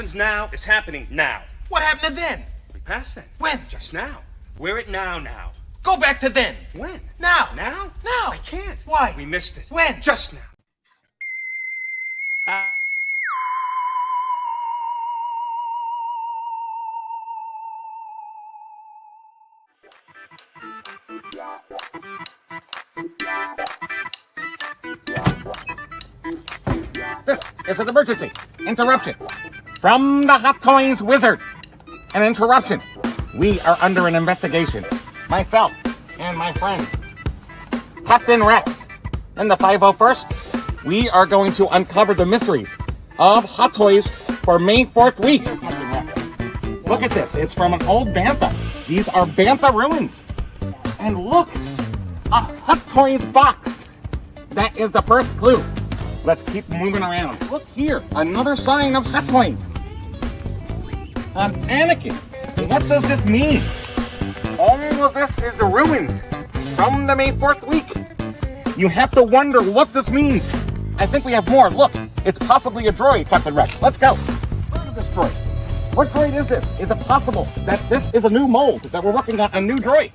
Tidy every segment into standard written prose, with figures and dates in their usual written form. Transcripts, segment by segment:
happens now is happening now. What happened to then? We passed then. When? Just now. We're at now. Go back to then. When? Now. Now? Now. I can't. Why? We missed it. When? Just now. This is an emergency. Interruption. From the Hot Toys Wizard. An interruption. We are under an investigation. Myself and my friend, Captain Rex. In the 501st, we are going to uncover the mysteries of Hot Toys for May 4th week. Captain Rex. Look at this. It's from an old Bantha. These are Bantha ruins. And look, a Hot Toys box. That is the first clue. Let's keep moving around. Look here, another sign of Hot Toys. Anakin. What does this mean? All of this is the ruins from the May 4th week. You have to wonder what this means. I think we have more. Look, it's possibly a droid, Captain Rex. Let's go. Where is this droid? What droid is this? Is it possible that this is a new mold, that we're working on a new droid?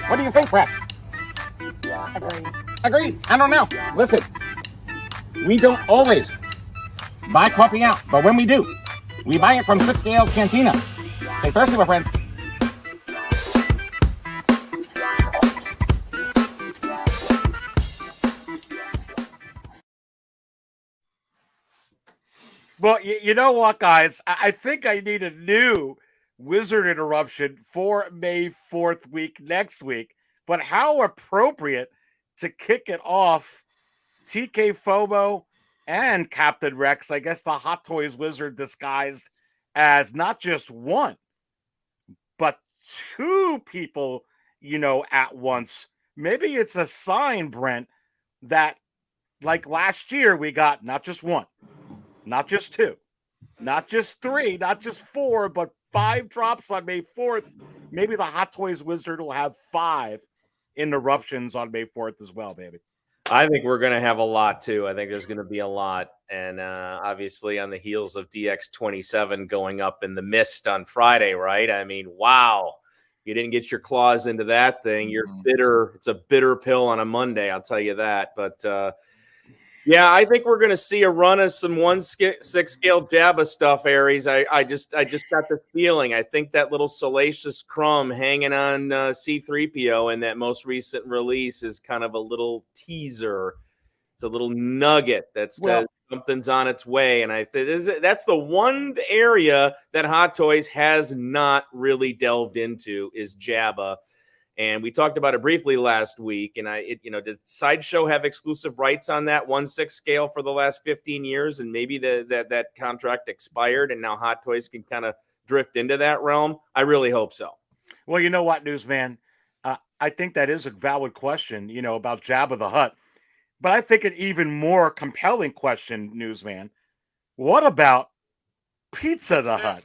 What do you think, Rex? Agreed. I don't know. Listen, we don't always buy coffee out, but when we do, we buy it from Six Scale Cantina. Stay thirsty, my friends. Well, you know what, guys? I think I need a new Wizard interruption for May 4th week next week. But how appropriate to kick it off TK FOMO and Captain Rex, I guess the Hot Toys Wizard disguised as not just one, but two people, at once. Maybe it's a sign, Brent, that like last year we got not just one, not just two, not just three, not just four, but 5 drops on May 4th. Maybe the Hot Toys Wizard will have 5 interruptions on May 4th as well, baby. I think we're going to have a lot, too. I think there's going to be a lot. And obviously on the heels of DX 27 going up in the mist on Friday, right? I mean, wow. You didn't get your claws into that thing. You're bitter. It's a bitter pill on a Monday, I'll tell you that. But, yeah, I think we're going to see a run of some 1/6 scale Jabba stuff, Aries. I just got the feeling. I think that little salacious crumb hanging on C-3PO in that most recent release is kind of a little teaser. It's a little nugget that says something's on its way. And I think that's the one area that Hot Toys has not really delved into is Jabba. And we talked about it briefly last week. And does Sideshow have exclusive rights on that 1/6 scale for the last 15 years? And maybe that contract expired and now Hot Toys can kind of drift into that realm? I really hope so. Well, you know what, Newsman? I think that is a valid question, about Jabba the Hutt. But I think an even more compelling question, Newsman, what about Pizza the Hutt?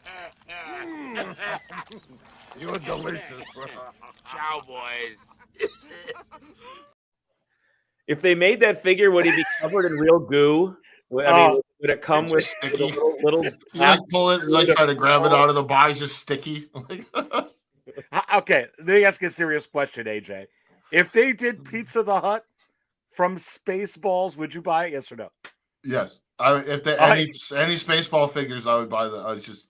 You're delicious. Ciao, boys. If they made that figure, would he be covered in real goo? Would it come with a little you like pull it, like try to grab it out of the box, just sticky? Okay, let me ask you a serious question, AJ. If they did Pizza the Hutt from Spaceballs, would you buy it? Yes or no? Yes. If any Spaceball figures, I would buy just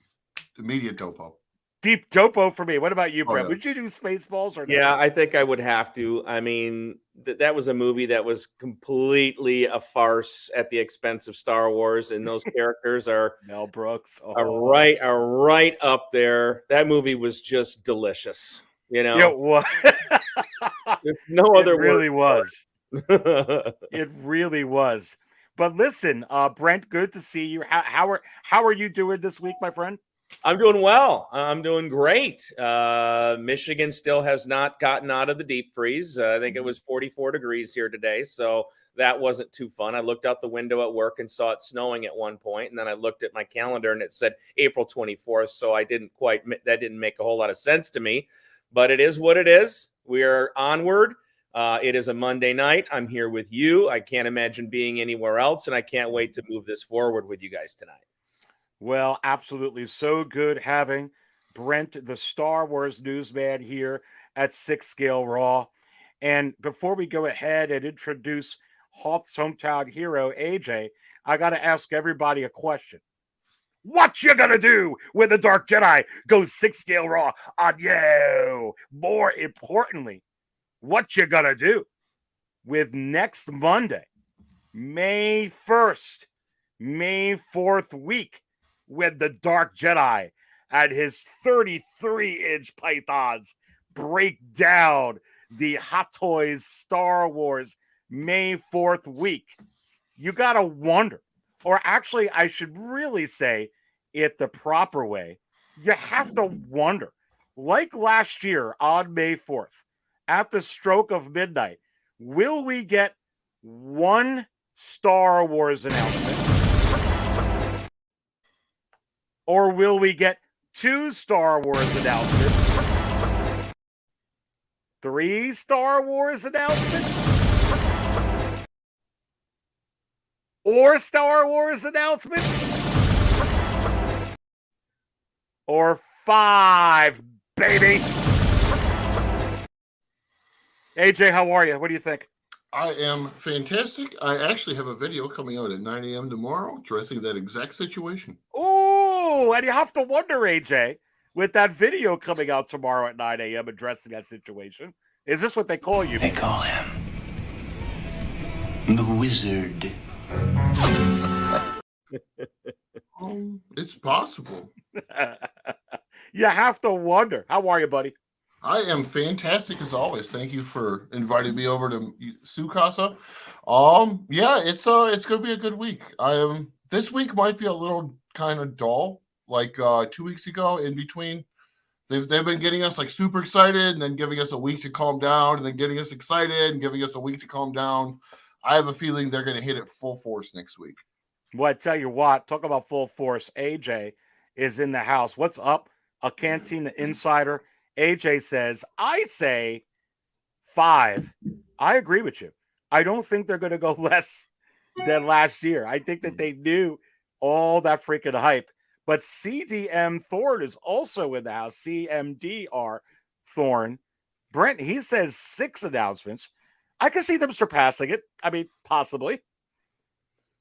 immediate dopo. Deep dopo for me. What about you, Brett? Yeah. Would you do Spaceballs or no? Yeah, I think I would have to. I mean, that was a movie that was completely a farce at the expense of Star Wars, and those characters are Mel Brooks are right up there. That movie was just delicious. It was. No other It really word was. It really was. But listen, Brent, good to see you. How are you doing this week, my friend? I'm doing well. I'm doing great. Michigan still has not gotten out of the deep freeze. I think it was 44 degrees here today, so that wasn't too fun. I looked out the window at work and saw it snowing at one point, and then I looked at my calendar and it said April 24th, so that didn't make a whole lot of sense to me. But it is what it is. We are onward. It is a Monday night. I'm here with you. I can't imagine being anywhere else, and I can't wait to move this forward with you guys tonight. Well, absolutely. So good having Brent, the Star Wars newsman, here at Six Scale Raw. And before we go ahead and introduce Hoth's hometown hero, AJ, I got to ask everybody a question. What you gonna do when the Dark Jedi goes 6 scale raw on you? More importantly, what you gonna do with next Monday, May 1st, May 4th week, when the Dark Jedi and his 33-inch pythons break down the Hot Toys Star Wars May 4th week? You gotta wonder, or actually, I should really say it the proper way. You have to wonder, like last year on May 4th, at the stroke of midnight, will we get one Star Wars announcement? Or will we get 2 Star Wars announcements? 3 Star Wars announcements? Or Star Wars announcements? Or 5, baby? AJ, how are you? What do you think? I am fantastic. I actually have a video coming out at 9 a.m. tomorrow addressing that exact situation. Oh, and you have to wonder, AJ, with that video coming out tomorrow at 9 a.m. addressing that situation, is this what they call you? They call him the Wizard. It's possible. You have to wonder. How are you, buddy? I am fantastic as always. Thank you for inviting me over to Sukasa. Yeah, it's gonna be a good week. This week might be a little kind of dull, like 2 weeks ago. In between, they've been getting us like super excited, and then giving us a week to calm down, and then getting us excited, and giving us a week to calm down. I have a feeling they're gonna hit it full force next week. Well, I tell you what, talk about full force. AJ is in the house. What's up? A Cantina Insider. AJ says, I say 5. I agree with you. I don't think they're going to go less than last year. I think that they knew all that freaking hype. But CDM Thorn is also in the house. CMDR Thorn. Brent, he says 6 announcements. I can see them surpassing it. I mean, possibly.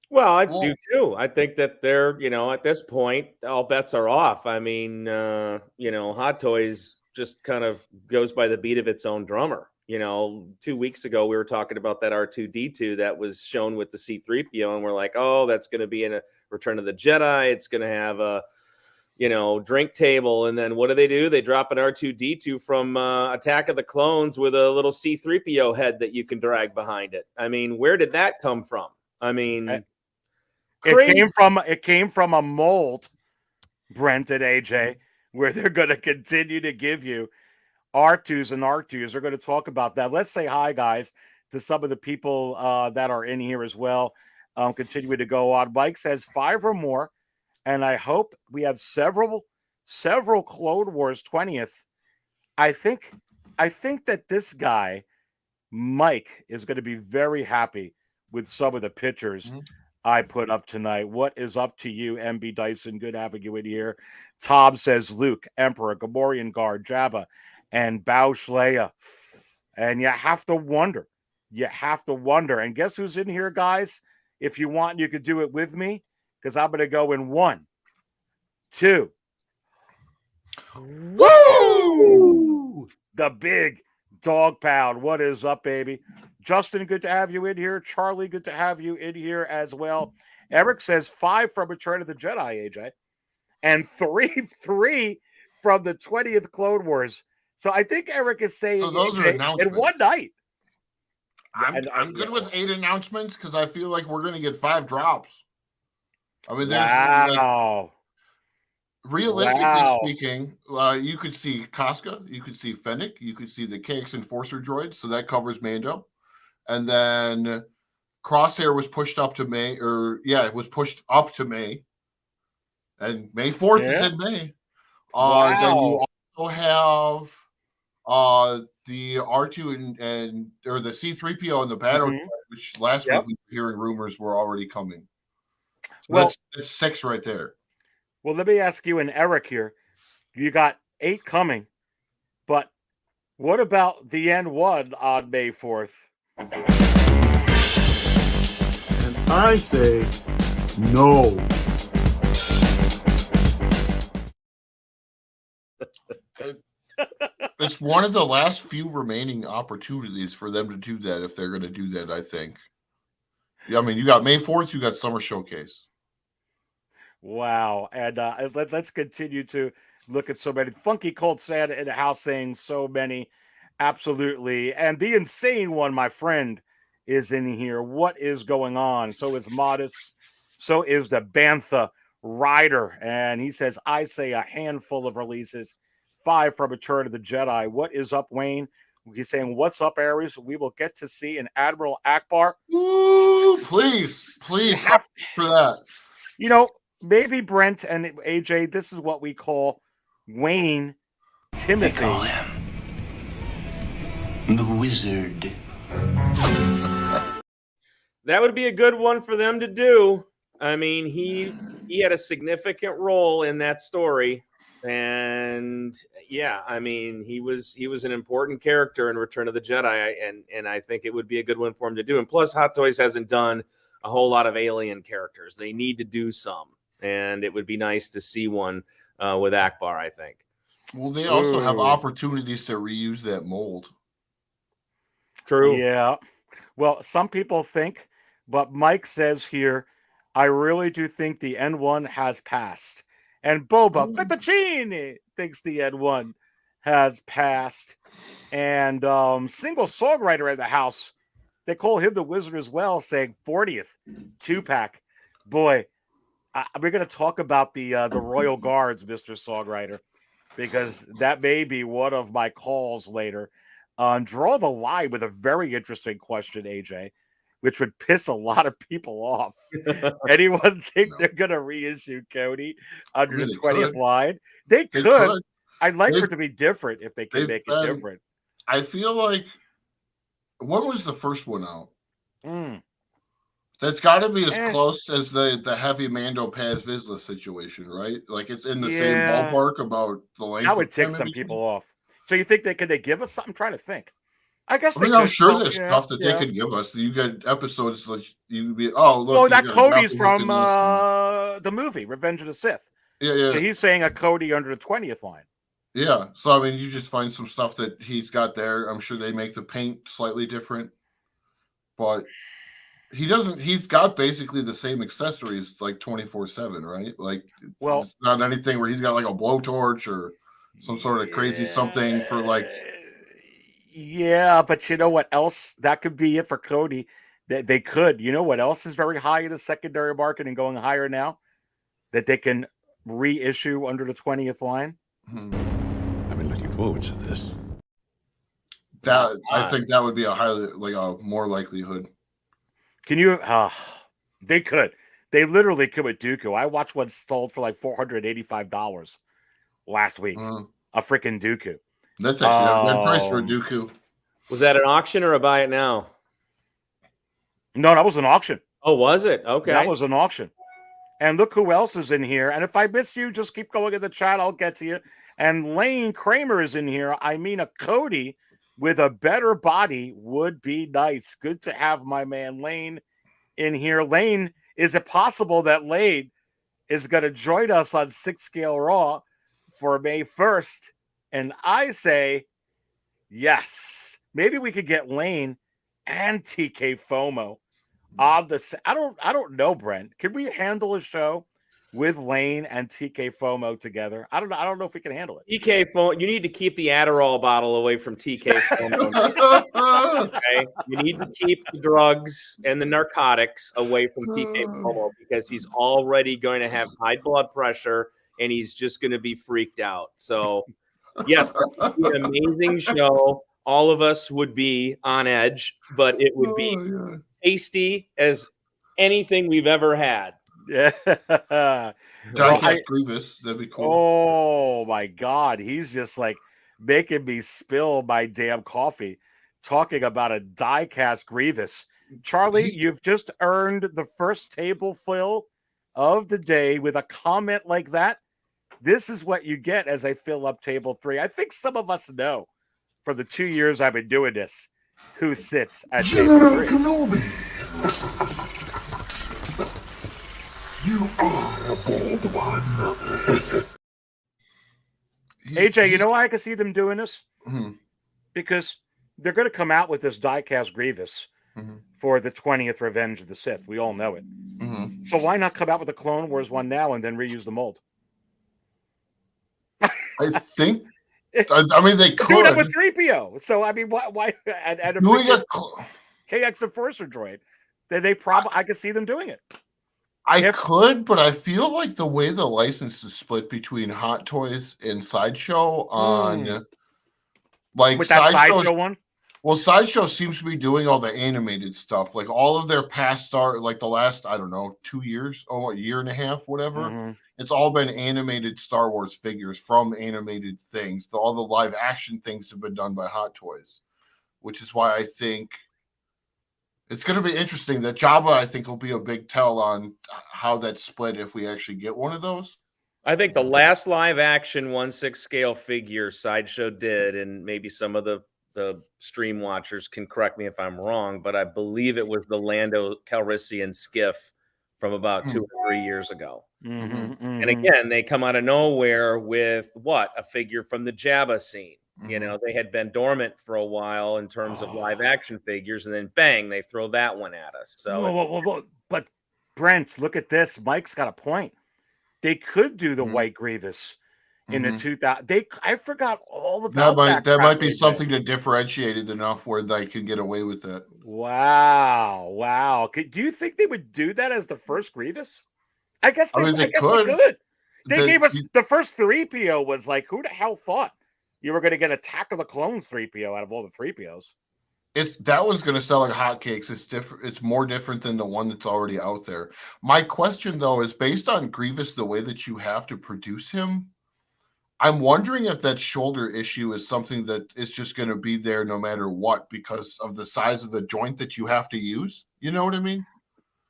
Well, I do too. I think that they're, at this point, all bets are off. I mean, Hot Toys just kind of goes by the beat of its own drummer. 2 weeks ago, we were talking about that R2-D2 that was shown with the C-3PO, and we're like, oh, that's going to be in a Return of the Jedi. It's going to have a, drink table. And then what do? They drop an R2-D2 from Attack of the Clones with a little C-3PO head that you can drag behind it. I mean, where did that come from? I mean... It came from a mold, Brent and AJ, where they're going to continue to give you R2s and R2s. They're going to talk about that. Let's say hi, guys, to some of the people that are in here as well. Continuing to go on. Mike says 5 or more, and I hope we have several Clone Wars 20th. I think that this guy, Mike, is going to be very happy with some of the pictures I put up tonight. What is up to you, MB Dyson? Good having you in here. Tom says Luke, Emperor, Gamorrean Guard, Jabba, and Bausch Leia. And you have to wonder. And guess who's in here, guys? If you want, you could do it with me, because I'm going to go in 1, 2. Woo! The big dog pound. What is up, baby? Justin, good to have you in here. Charlie, good to have you in here as well. Eric says 5 from Return of the Jedi, AJ. And 3 from the 20th Clone Wars. So I think Eric is saying so those are announcements. In one night. I'm good with 8 announcements because I feel like we're going to get 5 drops. I mean, there's realistically speaking, you could see Casca, you could see Fennec, you could see the KX Enforcer droid, so that covers Mando. And then Crosshair was pushed up to May, it was pushed up to May. And May 4th is in May. Then you also have the R2 or the C-3PO and the battle, which last week we were hearing rumors were already coming. So that's 6 right there. Well, let me ask you and Eric here. You got 8 coming, but what about the N1 on May 4th? And I say no. It's one of the last few remaining opportunities for them to do that if they're going to do that, I think. Yeah, I mean, you got May 4th, you got Summer Showcase. Wow. And let's continue to look at so many. Funky Cold Santa in the house saying so many. Absolutely. And the insane one, my friend, is in here. What is going on? So is Modest. So is the Bantha Rider. And he says, I say a handful of releases. 5 from Return of the Jedi. What is up, Wayne? He's saying, what's up, Aries? We will get to see an Admiral Akbar. Ooh, please for that. You know, maybe Brent and AJ, this is what we call Wayne Timothy. They call him the Wizard. That would be a good one for them to do. I mean, he had a significant role in that story. And yeah, I mean, he was an important character in Return of the Jedi, and I think it would be a good one for him to do. And plus, Hot Toys hasn't done a whole lot of alien characters. They need to do some, and it would be nice to see one with Akbar, I think. Well, they also have opportunities to reuse that mold. True. Yeah. Well, some people think, but Mike says here, I really do think the N1 has passed. And Boba Fettuccine thinks the N1 has passed. And single songwriter in the house, they call him the Wizard as well, saying 40th 2-pack. Boy, we're going to talk about the Royal Guards, Mr. Songwriter, because that may be one of my calls later. Draw the line with a very interesting question, AJ, which would piss a lot of people off. Anyone think they're going to reissue Cody under the 20th line? They could. I'd like for it to be different if they can make it different. I feel like, when was the first one out? That's got to be as close as the heavy Mando Paz Vizsla situation, right? Like it's in the same ballpark about the length. That would tick some people off. So you think they give us something? I'm trying to think. I guess I'm sure there's stuff that they could give us. You get episodes like you be look. Well, that Cody's from the movie Revenge of the Sith. Yeah. So he's saying a Cody under the 20th line. Yeah. So I mean, you just find some stuff that he's got there. I'm sure they make the paint slightly different, but he doesn't. He's got basically the same accessories like 24/7, right? Like, it's not anything where he's got like a blowtorch or some sort of crazy something for like. Yeah, but you know what else? That could be it for Cody. They could. You know what else is very high in the secondary market and going higher now? That they can reissue under the 20th line? I've been looking forward to this. I think that would be a more likelihood. Can you? They could. They literally could with Dooku. I watched one sold for like $485 last week. A freaking Dooku. That's actually a good price for a Dooku. Was that an auction or a buy it now? No, that was an auction. Oh, was it? Okay. That was an auction. And look who else is in here. And if I miss you, just keep going in the chat. I'll get to you. And Lane Kramer is in here. I mean, a Cody with a better body would be nice. Good to have my man Lane in here. Lane, is it possible that Lane is going to join us on 6 Scale Raw for May 1st? And I say, yes. Maybe we could get Lane and TK FOMO on the. I don't know, Brent. Can we handle a show with Lane and TK FOMO together? I don't know if we can handle it. TK FOMO. You need to keep the Adderall bottle away from TK FOMO. Okay, you need to keep the drugs and the narcotics away from TK FOMO because he's already going to have high blood pressure and he's just going to be freaked out. So. Yes, it would be an amazing show. All of us would be on edge, but it would be tasty as anything we've ever had. Yeah. Diecast Grievous, that'd be cool. Oh my God. He's just like making me spill my damn coffee talking about a diecast Grievous. Charlie, you've just earned the first table fill of the day with a comment like that, this is what you get as I fill up table 3. I think some of us know for the 2 years I've been doing this who sits at General table 3. Kenobi. You are a bold one. AJ, you know why I can see them doing this? Mhm. Because they're going to come out with this die-cast Grievous for the 20th Revenge of the Sith. We all know it. So why not come out with a Clone Wars one now and then reuse the mold? I think. I mean, they could do that with 3PO. So I mean, why and a doing a KX Enforcer droid? They probably I could see them doing it. I could, but I feel like the way the license is split between Hot Toys and Sideshow on like with that Sideshow one. Well, Sideshow seems to be doing all the animated stuff, like all of their past like the last, I don't know, 2 years, a year and a half, whatever. It's all been animated Star Wars figures from animated things. All the live action things have been done by Hot Toys, which is why I think it's going to be interesting. That Jabba, I think, will be a big tell on how that's split if we actually get one of those. I think the last live action 1/6 scale figure Sideshow did, and maybe some of the stream watchers can correct me if I'm wrong, but I believe it was the Lando Calrissian skiff from about 2 or 3 years ago. And again, they come out of nowhere with a figure from the Jabba scene. You know, they had been dormant for a while in terms of live action figures, and then bang, they throw that one at us. So, but Brent, look at this. Mike's got a point. They could do the White Grievous in the 2000. I forgot all about that. Might be something to differentiate it enough where they can get away with it. Wow. Do you think they would do that as the first Grievous? I guess they could. They gave us the first 3PO was like, who the hell thought you were going to get Attack of the Clones 3PO out of all the 3POs? That one's going to sell like hotcakes. It's different. It's more different than the one that's already out there. My question though is based on Grievous, the way that you have to produce him. I'm wondering if that shoulder issue is something that is just going to be there no matter what because of the size of the joint that you have to use. You know what I mean?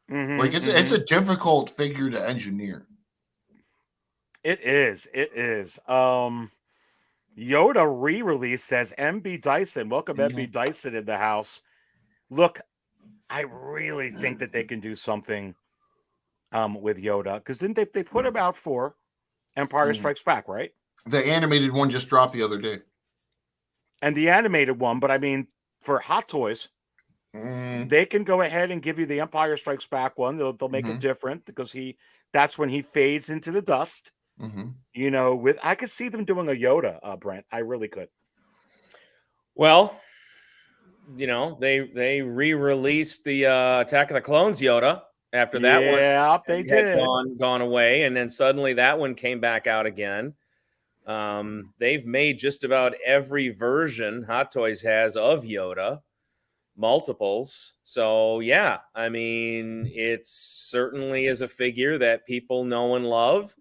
Like it's a difficult figure to engineer. It is. Yoda re-release says MB Dyson. Welcome MB Dyson in the house. Look, I really think that they can do something with Yoda because didn't they put him out for Empire Strikes Back, right? The animated one just dropped the other day. And the animated one, but I mean, for Hot Toys, they can go ahead and give you the Empire Strikes Back one. They'll make it different because that's when he fades into the dust. You know, I could see them doing a Yoda, Brent. I really could. Well, you know, they re-released the Attack of the Clones Yoda after that one. Yeah, they did. Gone away, and then suddenly that one came back out again. They've made just about every version Hot Toys has of Yoda, multiples. So yeah, I mean, it certainly is a figure that people know and love,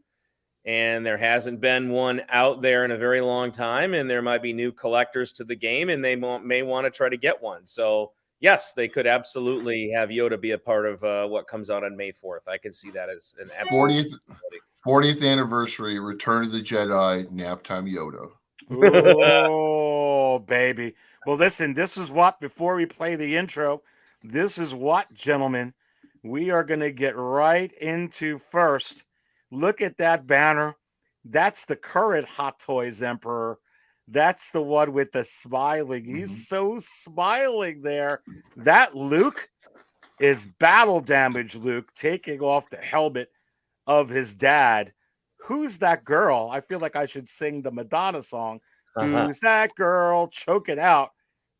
and there hasn't been one out there in a very long time, and there might be new collectors to the game, and they may want to try to get one. So yes, they could absolutely have Yoda be a part of what comes out on May 4th. I can see that as an 40th anniversary, Return of the Jedi, Naptime Yoda. Oh, baby. Well, listen, this is what, before we play the intro, this is what, gentlemen, we are going to get right into first. Look at that banner. That's the current Hot Toys Emperor. That's the one with the smiling. He's so smiling there. That Luke is battle damage Luke taking off the helmet of his dad. Who's that girl? I feel like I should sing the Madonna song. Who's that girl? Choke it out.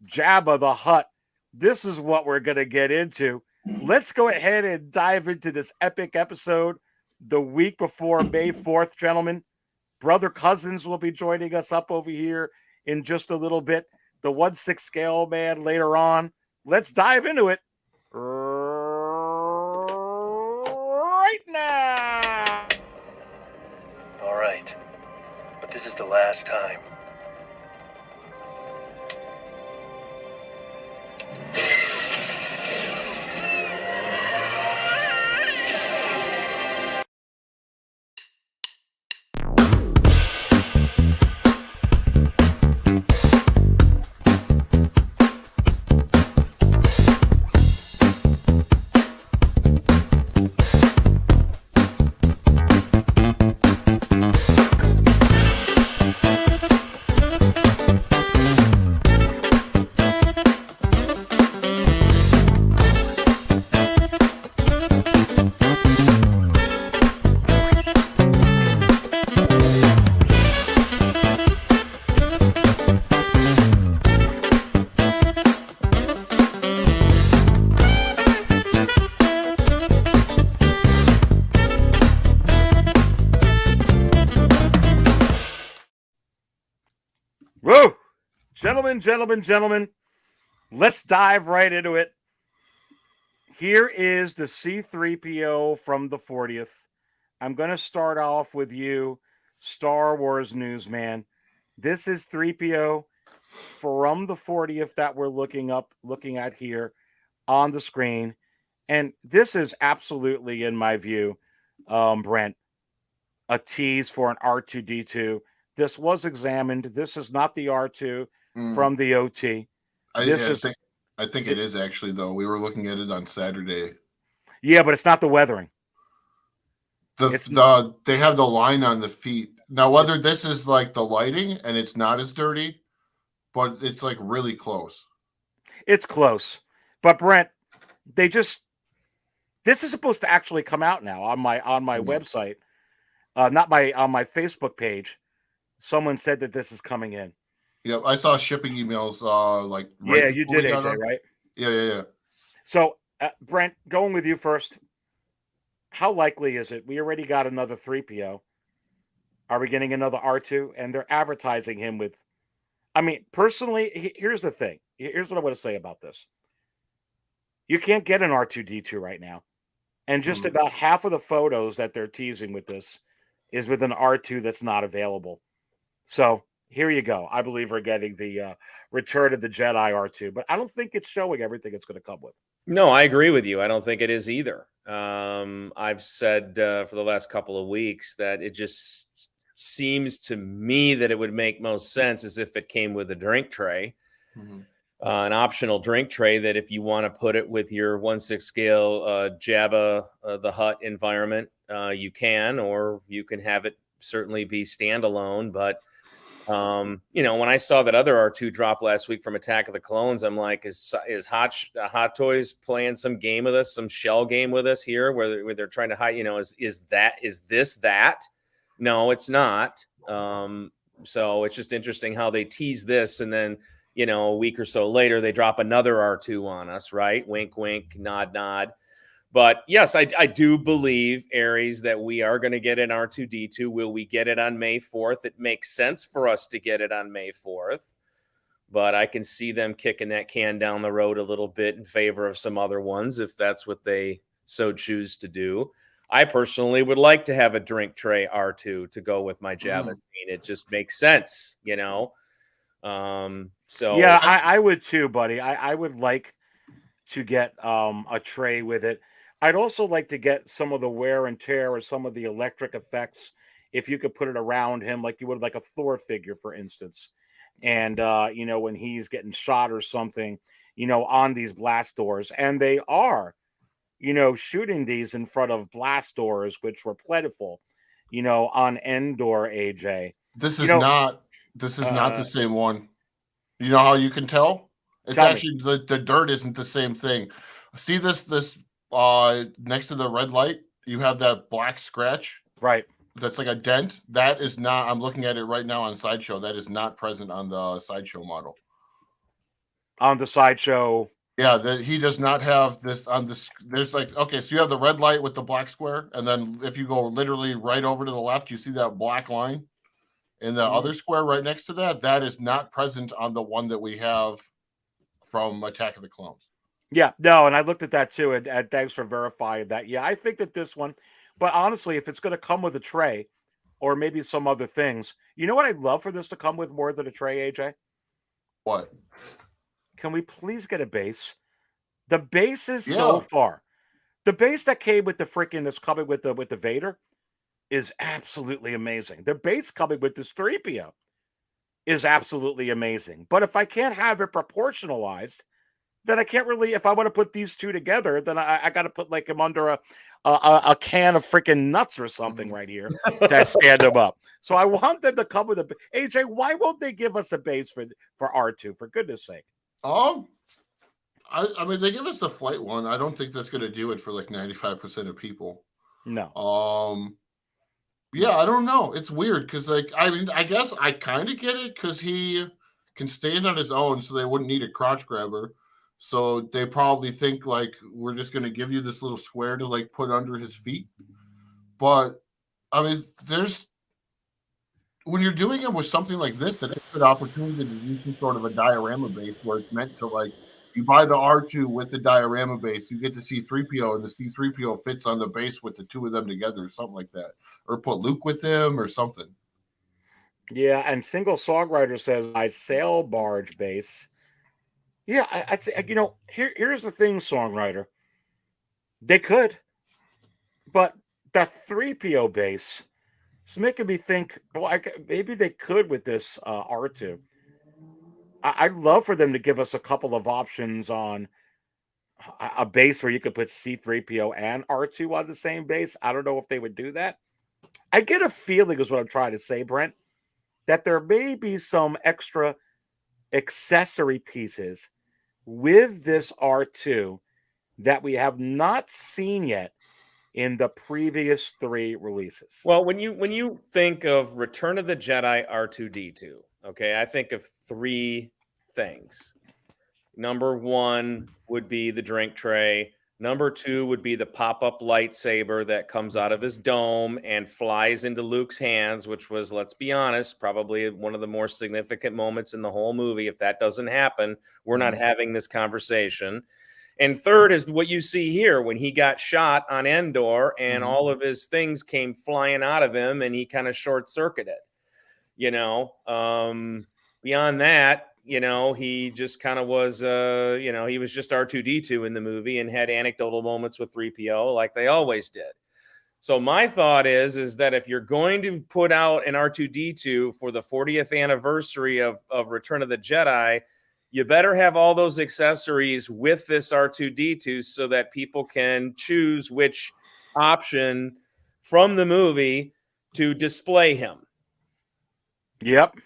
Jabba the Hutt. This is what we're going to get into. Let's go ahead and dive into this epic episode the week before May 4th, gentlemen. Brother Cousins will be joining us up over here in just a little bit. The 1/6 scale man later on. Let's dive into it right now. All right, but this is the last time. Gentlemen, let's dive right into it. Here is the C-3PO from the 40th. I'm going to start off with you, Star Wars newsman. This is 3PO from the 40th that we're looking at here on the screen. And this is absolutely, in my view, Brent, a tease for an R2-D2. This was examined. This is not the R2 from the OT. I think it is actually, though. We were looking at it on Saturday. Yeah, but it's not the weathering. They have the line on the feet. Now, whether this is like the lighting and it's not as dirty, but it's like really close. It's close. But Brent, this is supposed to actually come out now on my website. On my Facebook page. Someone said that this is coming in. Yeah, I saw shipping emails yeah, you did, AJ, right? Yeah. So, Brent, going with you first. How likely is it? We already got another 3PO. Are we getting another R2? And they're advertising him with... I mean, personally, here's the thing. Here's what I want to say about this. You can't get an R2-D2 right now. And just about half of the photos that they're teasing with this is with an R2 that's not available. So, here you go. I believe we're getting the Return of the Jedi R2. But I don't think it's showing everything it's going to come with. No, I agree with you. I don't think it is either. I've said for the last couple of weeks that it just seems to me that it would make most sense as if it came with a drink tray, an optional drink tray that if you want to put it with your 1/6 scale Jabba the Hutt environment, you can, or you can have it certainly be standalone. But when I saw that other R2 drop last week from Attack of the Clones, I'm like, is Hot Toys playing some game with us, some shell game with us here, where they're trying to hide? Is this that? No, it's not. So it's just interesting how they tease this, and then a week or so later they drop another R2 on us, right? Wink, wink, nod, nod. But yes, I do believe, Aries, that we are going to get an R2-D2. Will we get it on May 4th? It makes sense for us to get it on May 4th. But I can see them kicking that can down the road a little bit in favor of some other ones, if that's what they so choose to do. I personally would like to have a drink tray R2 to go with my Jabba scene. It just makes sense, So yeah, I would too, buddy. I would like to get a tray with it. I'd also like to get some of the wear and tear or some of the electric effects if you could put it around him like you would like a Thor figure, for instance. And, when he's getting shot or something, on these blast doors. And they are, shooting these in front of blast doors, which were plentiful, on Endor, AJ. This is not the same one. You know how you can tell? It's actually the dirt isn't the same thing. See this next to the red light, you have that black scratch. Right. That's like a dent. That is not, I'm looking at it right now on Sideshow. That is not present on the Sideshow model. On the Sideshow. Yeah, he does not have this on this. There's so you have the red light with the black square. And then if you go literally right over to the left, you see that black line in the other square right next to that. That is not present on the one that we have from Attack of the Clones. Yeah, no, and I looked at that too, and thanks for verifying that. Yeah, I think that this one, but honestly, if it's going to come with a tray or maybe some other things, you know what I'd love for this to come with more than a tray, AJ? What? Can we please get a base? The base is so far. The base that came with the freaking that's coming with the Vader is absolutely amazing. The base coming with this 3PO is absolutely amazing. But if I can't have it proportionalized, then I can't really, if I want to put these two together, then I got to put like him under a can of freaking nuts or something right here to stand him up. So I want them to come with a, AJ, why won't they give us a base for R2, for goodness sake? I mean, they give us the flight one. I don't think that's going to do it for like 95% of people. No. Yeah, I don't know. It's weird because, like, I mean, I guess I kind of get it because he can stand on his own, so they wouldn't need a crotch grabber. So they probably think like we're just going to give you this little square to like put under his feet. But I mean, when you're doing it with something like this, that's a good opportunity to do some sort of a diorama base where it's meant to, like, you buy the R2 with the diorama base, you get to see 3PO, and the C3PO fits on the base with the two of them together, or something like that, or put Luke with him or something. Yeah, and Single Songwriter says my sail barge base. Yeah, I'd say, you know, here's the thing, Songwriter. They could, but that 3PO base is making me think, well, maybe they could with this R2. I'd love for them to give us a couple of options on a base where you could put C3PO and R2 on the same base. I don't know if they would do that. I get a feeling, is what I'm trying to say, Brent, that there may be some extra accessory pieces with this R2 that we have not seen yet in the previous 3 releases. Well, when you think of Return of the Jedi R2D2, okay, I think of 3 things. Number 1 would be the drink tray. Number 2 would be the pop-up lightsaber that comes out of his dome and flies into Luke's hands, which was, let's be honest, probably one of the more significant moments in the whole movie. If that doesn't happen, we're not having this conversation. And third is what you see here when he got shot on Endor and all of his things came flying out of him and he kind of short-circuited. You know, beyond that, you know, he just kind of was, you know, he was just R2D2 in the movie and had anecdotal moments with 3PO like they always did. So my thought is that if you're going to put out an R2D2 for the 40th anniversary of Return of the Jedi, you better have all those accessories with this R2D2 so that people can choose which option from the movie to display him. Yep.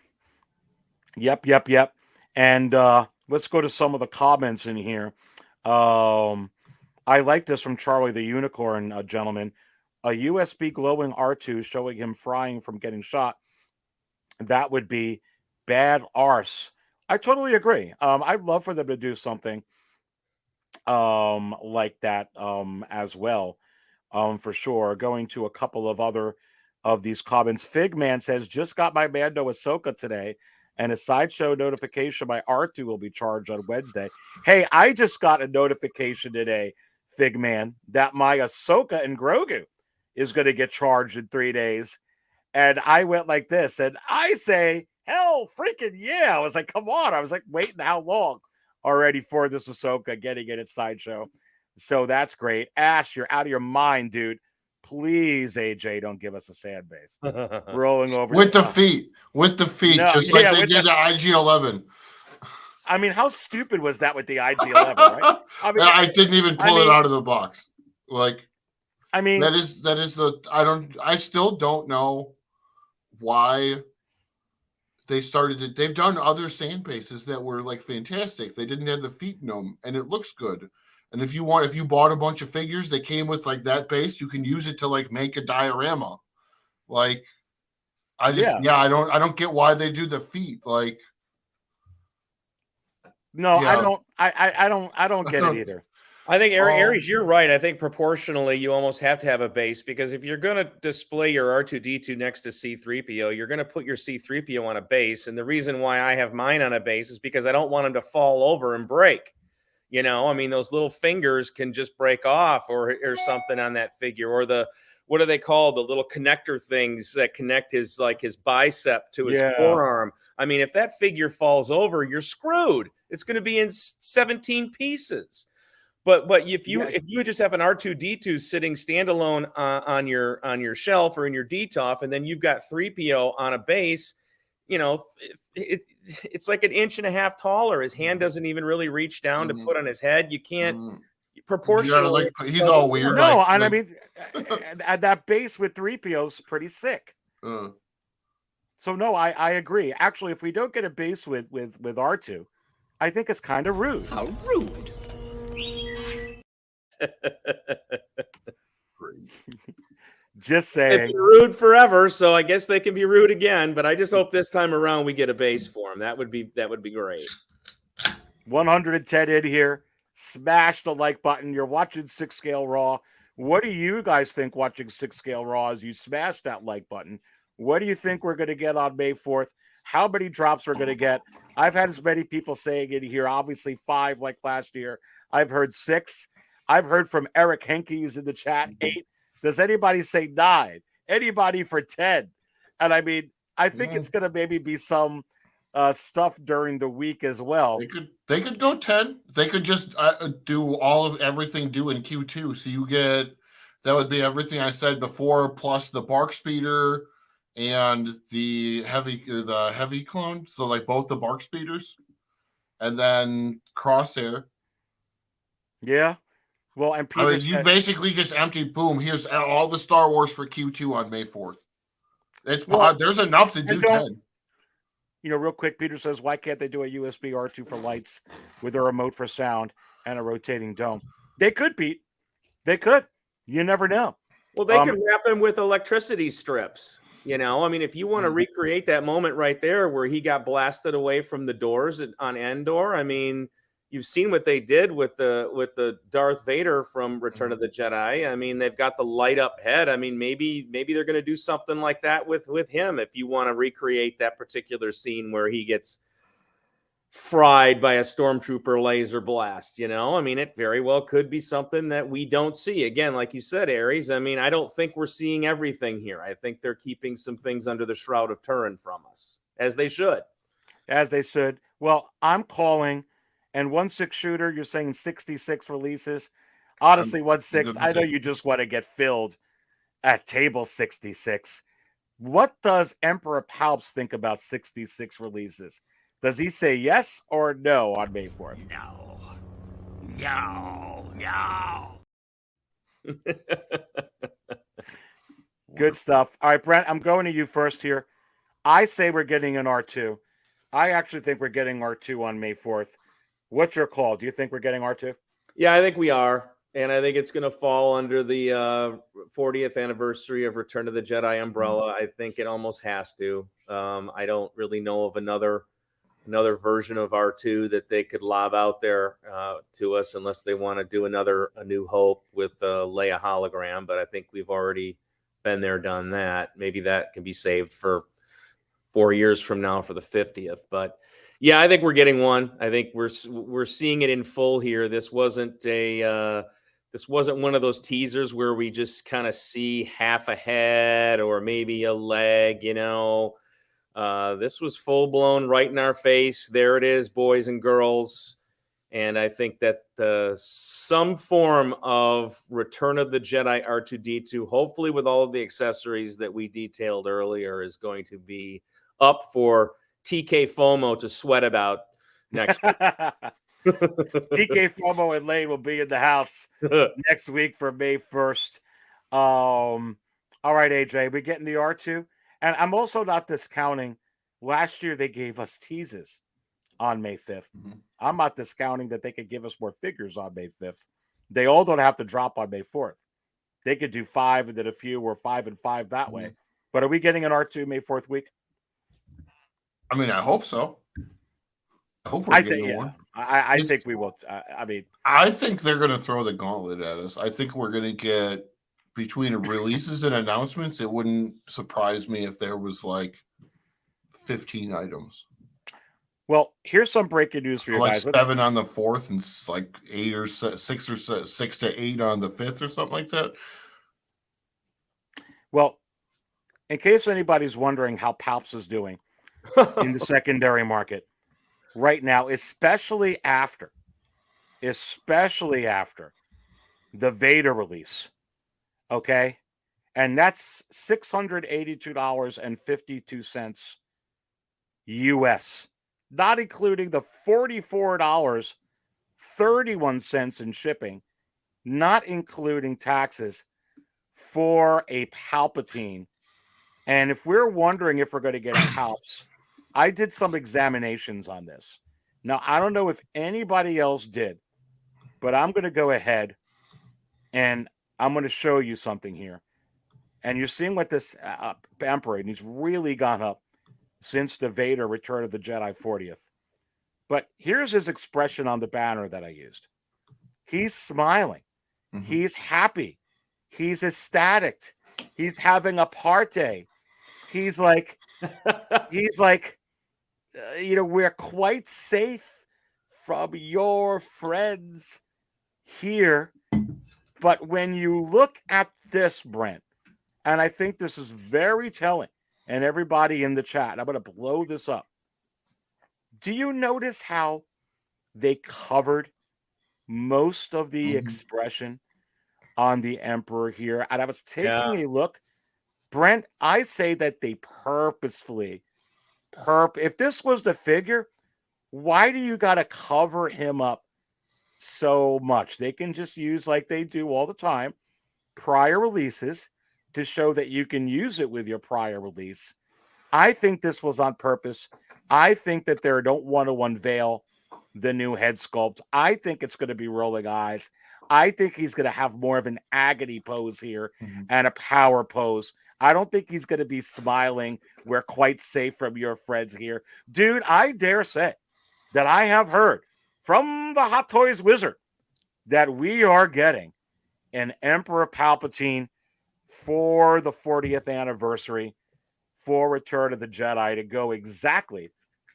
And let's go to some of the comments in here. I like this from Charlie the Unicorn, gentleman. A USB glowing R2 showing him frying from getting shot. That would be bad arse. I totally agree. I'd love for them to do something like that as well, for sure. Going to a couple of other of these comments. Figman says, just got my Mando Ahsoka today, and a sideshow notification my R2 will be charged on Wednesday. Hey, I just got a notification today, Figman, that my Ahsoka and Grogu is going to get charged in 3 days. And I went like this, and I say, hell freaking yeah. I was like, come on. I was like, waiting how long already for this Ahsoka getting it at Sideshow. So that's great. Ash, you're out of your mind, dude. Please, AJ, don't give us a sand base. Rolling over. With the feet. With the feet. No, just like they did the IG-11. I mean, how stupid was that with the IG-11, right? I mean, I didn't even pull it out of the box. Like, I mean, that is I still don't know why they started it. They've done other sand bases that were like fantastic. They didn't have the feet in them, and it looks good. And if you bought a bunch of figures that came with like that base, you can use it to like make a diorama. Like, I don't get why they do the feet. Like, no, yeah. I don't get it either. I think, Aries, you're right. I think proportionally, you almost have to have a base because if you're going to display your R2D2 next to C3PO, you're going to put your C3PO on a base. And the reason why I have mine on a base is because I don't want him to fall over and break. You know, I mean, those little fingers can just break off or something on that figure, or what do they call the little connector things that connect his bicep to his forearm? I mean, if that figure falls over, you're screwed. It's going to be in 17 pieces. But if you just have an R2D2 sitting standalone on your shelf or in your DTOF, and then you've got 3PO on a base, you know, it's like an inch and a half taller. His hand doesn't even really reach down to put on his head. You can't proportionally. He's all weird. No, I mean, that base with 3PO is pretty sick. So no, I agree. Actually, if we don't get a base with R2, I think it's kind of rude. How rude. Just saying. They've been rude forever, so I guess they can be rude again. But I just hope this time around we get a base for them. That would be great. 110 in here. Smash the like button. You're watching Six Scale Raw. What do you guys think watching Six Scale Raw as you smash that like button? What do you think we're going to get on May 4th? How many drops we're going to get? I've had as many people saying it here. Obviously 5 like last year. I've heard 6. I've heard from Eric Henke who's in the chat 8. Does anybody say 9? Anybody for 10? And I mean, I think it's going to maybe be some stuff during the week as well. They could go 10. They could just do all of everything due in Q2. So you get, that would be everything I said before, plus the Bark Speeder and the heavy clone. So like both the Bark Speeders and then Crosshair. Yeah. Well, and Peter, you basically just empty, boom, here's all the Star Wars for Q2 on May 4th. There's enough to do 10. You know, real quick, Peter says, why can't they do a USB R2 for lights with a remote for sound and a rotating dome? They could, Pete. They could. You never know. Well, they could wrap him with electricity strips. You know, I mean, if you want to recreate that moment right there where he got blasted away from the doors on Endor, I mean, you've seen what they did with the Darth Vader from Return of the Jedi. I mean, they've got the light up head. I mean, maybe they're going to do something like that with him if you want to recreate that particular scene where he gets fried by a stormtrooper laser blast. You know, I mean, it very well could be something that we don't see. Again, like you said, Aries, I mean, I don't think we're seeing everything here. I think they're keeping some things under the Shroud of Turin from us, as they should. As they should. Well, I'm calling. And 1/6 shooter, you're saying 66 releases. Honestly, 1/6, I know you just want to get filled at table 66. What does Emperor Palps think about 66 releases? Does he say yes or no on May 4th? No. Good stuff. All right, Brent, I'm going to you first here. I say we're getting an R2. I actually think we're getting R2 on May 4th. What's your call? Do you think we're getting R2? Yeah, I think we are. And I think it's going to fall under the 40th anniversary of Return of the Jedi umbrella. I think it almost has to. I don't really know of another version of R2 that they could lob out there to us unless they want to do A New Hope with the Leia hologram. But I think we've already been there, done that. Maybe that can be saved for 4 years from now for the 50th. But yeah, I think we're getting one. I think we're seeing it in full here. This wasn't one of those teasers where we just kind of see half a head or maybe a leg, you know. This was full blown right in our face. There it is, boys and girls. And I think that some form of Return of the Jedi R2-D2, hopefully with all of the accessories that we detailed earlier, is going to be up for TK FOMO to sweat about next week. TK FOMO and Lane will be in the house next week for May 1st. All right, AJ, we're getting the R2. And I'm also not discounting. Last year, they gave us teases on May 5th. I'm not discounting that they could give us more figures on May 5th. They all don't have to drop on May 4th. They could do 5 and then a few, or 5 and 5 that way. But are we getting an R2 May 4th week? I mean, I hope so. I hope we're getting one. I think we will. I think they're going to throw the gauntlet at us. I think we're going to get, between releases and announcements, it wouldn't surprise me if there was like 15 items. Well, here's some breaking news for you like guys. 7 on the 4th and like 8 or 6 or 6 to 8 on the 5th or something like that. Well, in case anybody's wondering how Palps is doing in the secondary market right now, especially after the Vader release, okay? And that's $682.52 US, not including the $44.31 in shipping, not including taxes for a Palpatine. And if we're wondering if we're going to get a Palps, I did some examinations on this. Now, I don't know if anybody else did, but I'm going to go ahead and I'm going to show you something here. And you're seeing what this Emperor, and he's really gone up since the Vader Return of the Jedi 40th. But here's his expression on the banner that I used. He's smiling. He's happy. He's ecstatic. He's having a party. he's like, we're quite safe from your friends here. But when you look at this, Brent, and I think this is very telling, and everybody in the chat, I'm going to blow this up. Do you notice how they covered most of the expression on the Emperor here? And I was taking a look. Brent, I say that they purposefully, if this was the figure, why do you got to cover him up so much? They can just use, like they do all the time, prior releases to show that you can use it with your prior release. I think this was on purpose. I think that they don't want to unveil the new head sculpt. I think it's going to be rolling eyes. I think he's going to have more of an agony pose here and a power pose. I don't think he's going to be smiling. We're quite safe from your friends here. Dude, I dare say that I have heard from the Hot Toys Wizard that we are getting an Emperor Palpatine for the 40th anniversary for Return of the Jedi to go exactly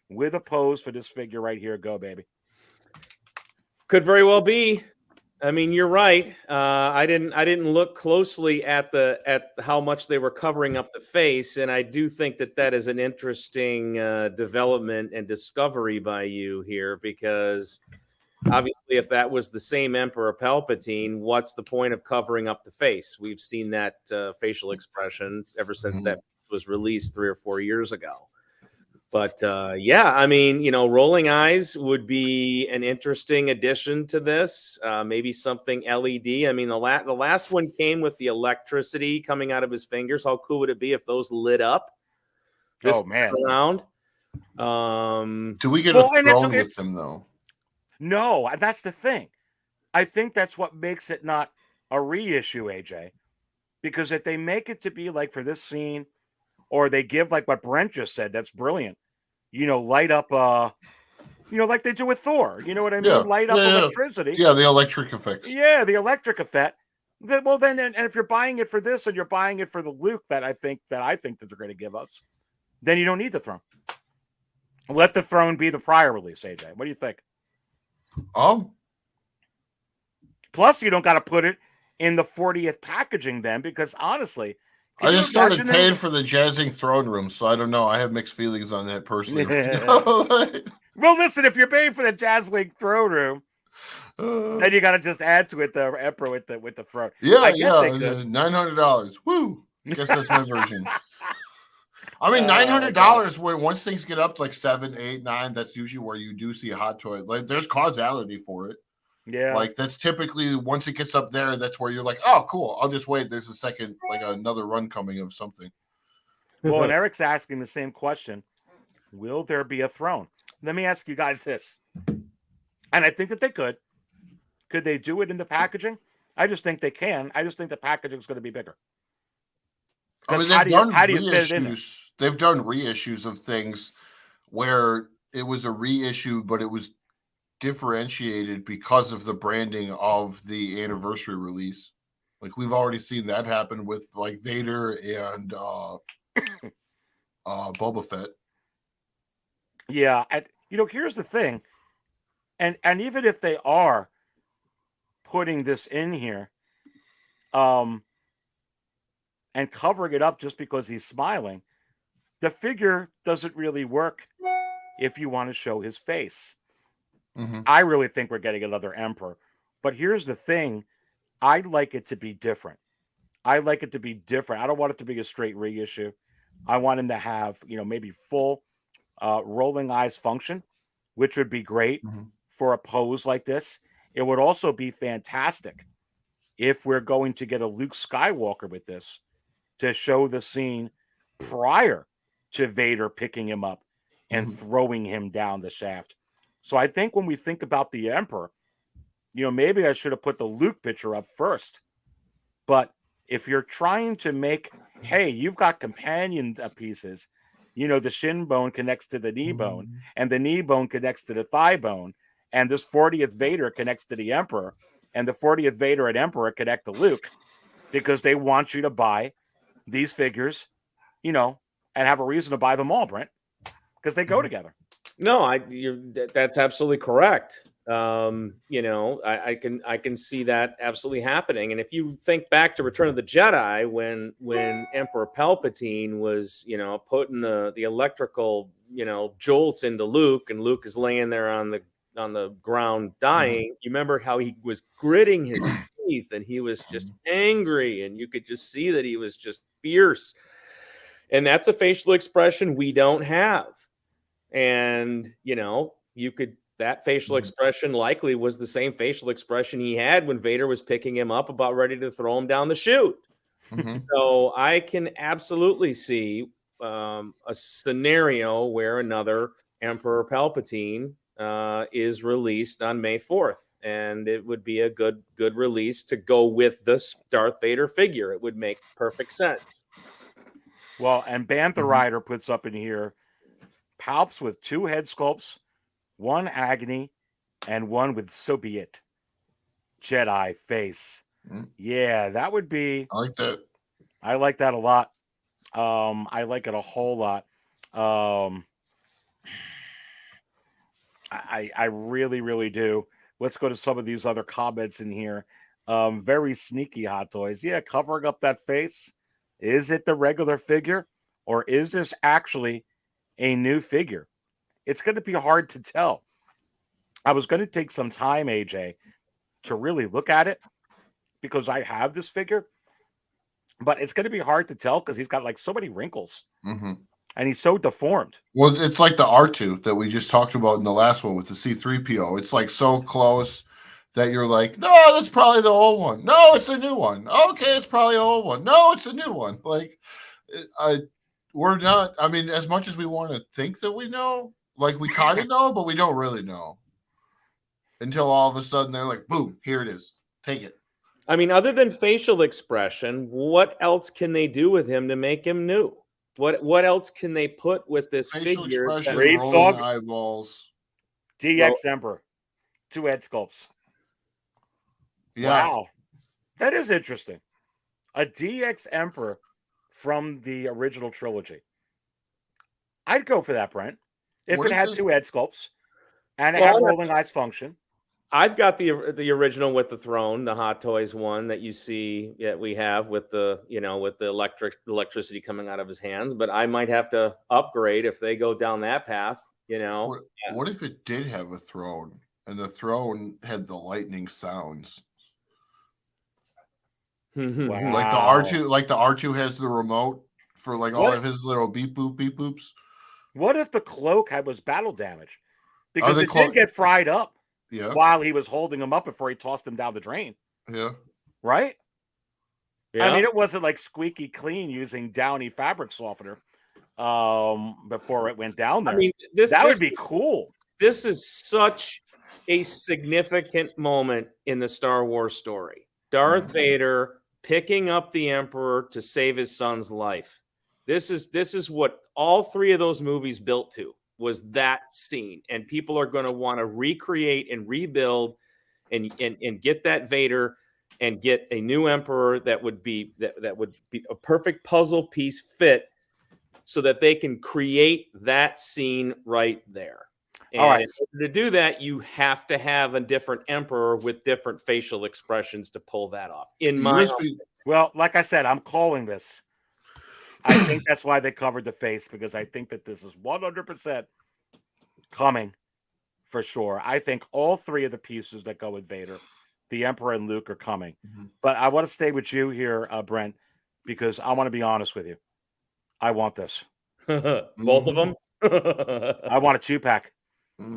with a pose for this figure right here. Go, baby. Could very well be. I mean, you're right. I didn't look closely at how much they were covering up the face, and I do think that is an interesting development and discovery by you here, because obviously, if that was the same Emperor Palpatine, what's the point of covering up the face? We've seen that facial expressions ever since that was released 3 or 4 years ago. But yeah, I mean, rolling eyes would be an interesting addition to this. Maybe something LED. I mean, the last one came with the electricity coming out of his fingers. How cool would it be if those lit up this around? Do we get a throne with them, though? No, that's the thing. I think that's what makes it not a reissue, AJ. Because if they make it to be like for this scene, or they give like what Brent just said, that's brilliant. Light up, like they do with Thor. You know what I mean? Yeah, light up electricity. Yeah, the electric effects. Yeah, the electric effect. Well, then, and if you're buying it for this and you're buying it for the Luke that I think that they're going to give us, then you don't need the throne. Let the throne be the prior release, AJ. What do you think? Plus, you don't got to put it in the 40th packaging then, because honestly, I just started paying for the jazzing throne room, so I don't know. I have mixed feelings on that personally. Well, listen, if you're paying for the Jazzwing throne room, then you got to just add to it the Emperor with the throne. Yeah, $900. Woo! I guess that's my version. I mean, $900 when once things get up to like 7, 8, 9, that's usually where you do see a Hot Toy. Like, there's causality for it. Yeah. Like, that's typically, once it gets up there, that's where you're like, oh, cool. I'll just wait. There's a second, like another run coming of something. Well, and Eric's asking the same question. Will there be a throne? Let me ask you guys this. And I think that they could. Could they do it in the packaging? I just think they can. I just think the packaging is going to be bigger. I mean, how do you fit it in? They've done reissues of things where it was a reissue, but it was differentiated because of the branding of the anniversary release. Like, we've already seen that happen with like Vader and Boba Fett. Yeah, and here's the thing, and even if they are putting this in here, and covering it up just because he's smiling, the figure doesn't really work if you want to show his face. I really think we're getting another Emperor. But here's the thing. I'd like it to be different. I like it to be different. I don't want it to be a straight reissue. I want him to have, maybe full rolling eyes function, which would be great for a pose like this. It would also be fantastic if we're going to get a Luke Skywalker with this to show the scene prior to Vader picking him up and throwing him down the shaft. So I think when we think about the Emperor, maybe I should have put the Luke picture up first. But if you're trying to make, hey, you've got companion pieces, the shin bone connects to the knee bone, and the knee bone connects to the thigh bone, and this 40th Vader connects to the Emperor, and the 40th Vader and Emperor connect to Luke, because they want you to buy these figures, and have a reason to buy them all, Brent, because they go together. No, that's absolutely correct. I can see that absolutely happening. And if you think back to Return of the Jedi, when Emperor Palpatine was, putting the electrical, jolts into Luke, and Luke is laying there on the ground dying. You remember how he was gritting his teeth and he was just angry, and you could just see that he was just fierce. And that's a facial expression we don't have. And, that facial expression likely was the same facial expression he had when Vader was picking him up, about ready to throw him down the chute. So I can absolutely see a scenario where another Emperor Palpatine is released on May 4th. And it would be a good release to go with this Darth Vader figure. It would make perfect sense. Well, and Bantha Rider puts up in here Palps with 2 head sculpts, 1 Agony, and 1 with So Be It Jedi face. Yeah, that would be. I like that. I like that a lot. I like it a whole lot. I really, really do. Let's go to some of these other comments in here. Very sneaky, Hot Toys. Yeah, covering up that face. Is it the regular figure, or is this actually a new figure? It's going to be hard to tell. I was going to take some time, AJ, to really look at it, because I have this figure, but it's going to be hard to tell because he's got like so many wrinkles and he's so deformed. Well, it's like the R2 that we just talked about in the last one with the C-3PO. It's like so close that you're like, no, that's probably the old one. No, it's a new one. Okay, it's probably an old one. No, it's a new one. Like, we're not, I mean, as much as we want to think that we know, like we kind of know, but we don't really know until all of a sudden they're like, boom, here it is. Take it. I mean, other than facial expression, what else can they do with him to make him new? What else can they put with this Facial figure? expression, Great rolling song. eyeballs. DX Emperor, 2 head sculpts. Yeah. Wow. That is interesting. A DX Emperor from the original trilogy. I'd go for that, Brent. If What it is had this? 2 head sculpts and it Well, had rolling eyes function. I've got the original with the throne, the Hot Toys one that you see that we have with the with the electricity coming out of his hands. But I might have to upgrade if they go down that path. What if it did have a throne and the throne had the lightning sounds? Wow. Like the R2 has the remote for like all of his little beep boops. What if the cloak was battle damage? Because the it did get fried up while he was holding him up before he tossed him down the drain. Yeah. Right? Yeah. I mean, it wasn't like squeaky clean using Downy fabric softener before it went down there. I mean, that would be cool. This is such a significant moment in the Star Wars story. Darth Vader picking up the Emperor to save his son's life. This is what all 3 of those movies built to, was that scene. And people are going to want to recreate and rebuild and get that Vader and get a new Emperor that would be a perfect puzzle piece fit, so that they can create that scene right there. And all right. To do that, you have to have a different Emperor with different facial expressions to pull that off. Well, like I said, I'm calling this. I think that's why they covered the face, because I think that this is 100% coming for sure. I think all 3 of the pieces that go with Vader, the Emperor and Luke, are coming. But I want to stay with you here, Brent, because I want to be honest with you. I want this. Both of them? I want a 2-pack.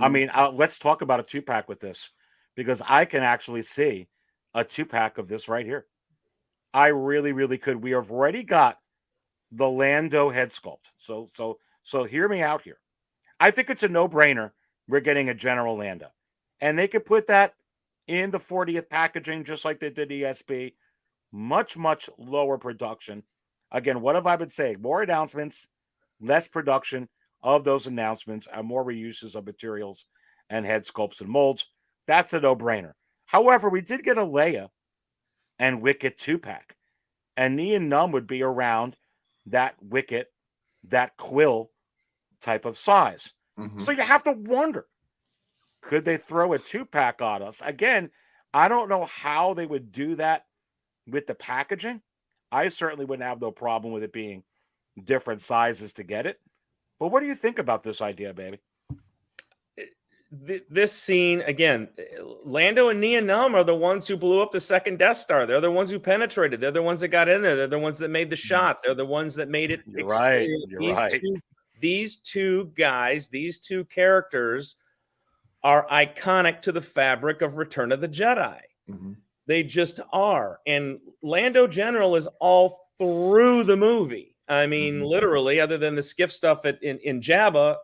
I mean, let's talk about a 2-pack with this, because I can actually see a 2-pack of this right here. I really, really could. We have already got the Lando head sculpt. So hear me out here. I think it's a no-brainer. We're getting a General Lando. And they could put that in the 40th packaging, just like they did ESP. Much, much lower production. Again, what have I been saying? More announcements, less production of those announcements, and more reuses of materials and head sculpts and molds. That's a no-brainer. However, we did get a Leia and Wicket 2-pack. And Nien Nunb would be around that Wicket that quill type of size. Mhm. So you have to wonder, could they throw a 2-pack on us? Again, I don't know how they would do that with the packaging. I certainly wouldn't have no problem with it being different sizes to get it. But what do you think about this idea, baby? This scene, again, Lando and Nien Nunb are the ones who blew up the second Death Star. They're the ones who penetrated. They're the ones that got in there. They're the ones that made the shot. They're the ones that made it. You're right. You're right. These two guys, these two characters are iconic to the fabric of Return of the Jedi. Mhm. They just are. And Lando General is all through the movie. I mean, literally, other than the skiff stuff in Jabba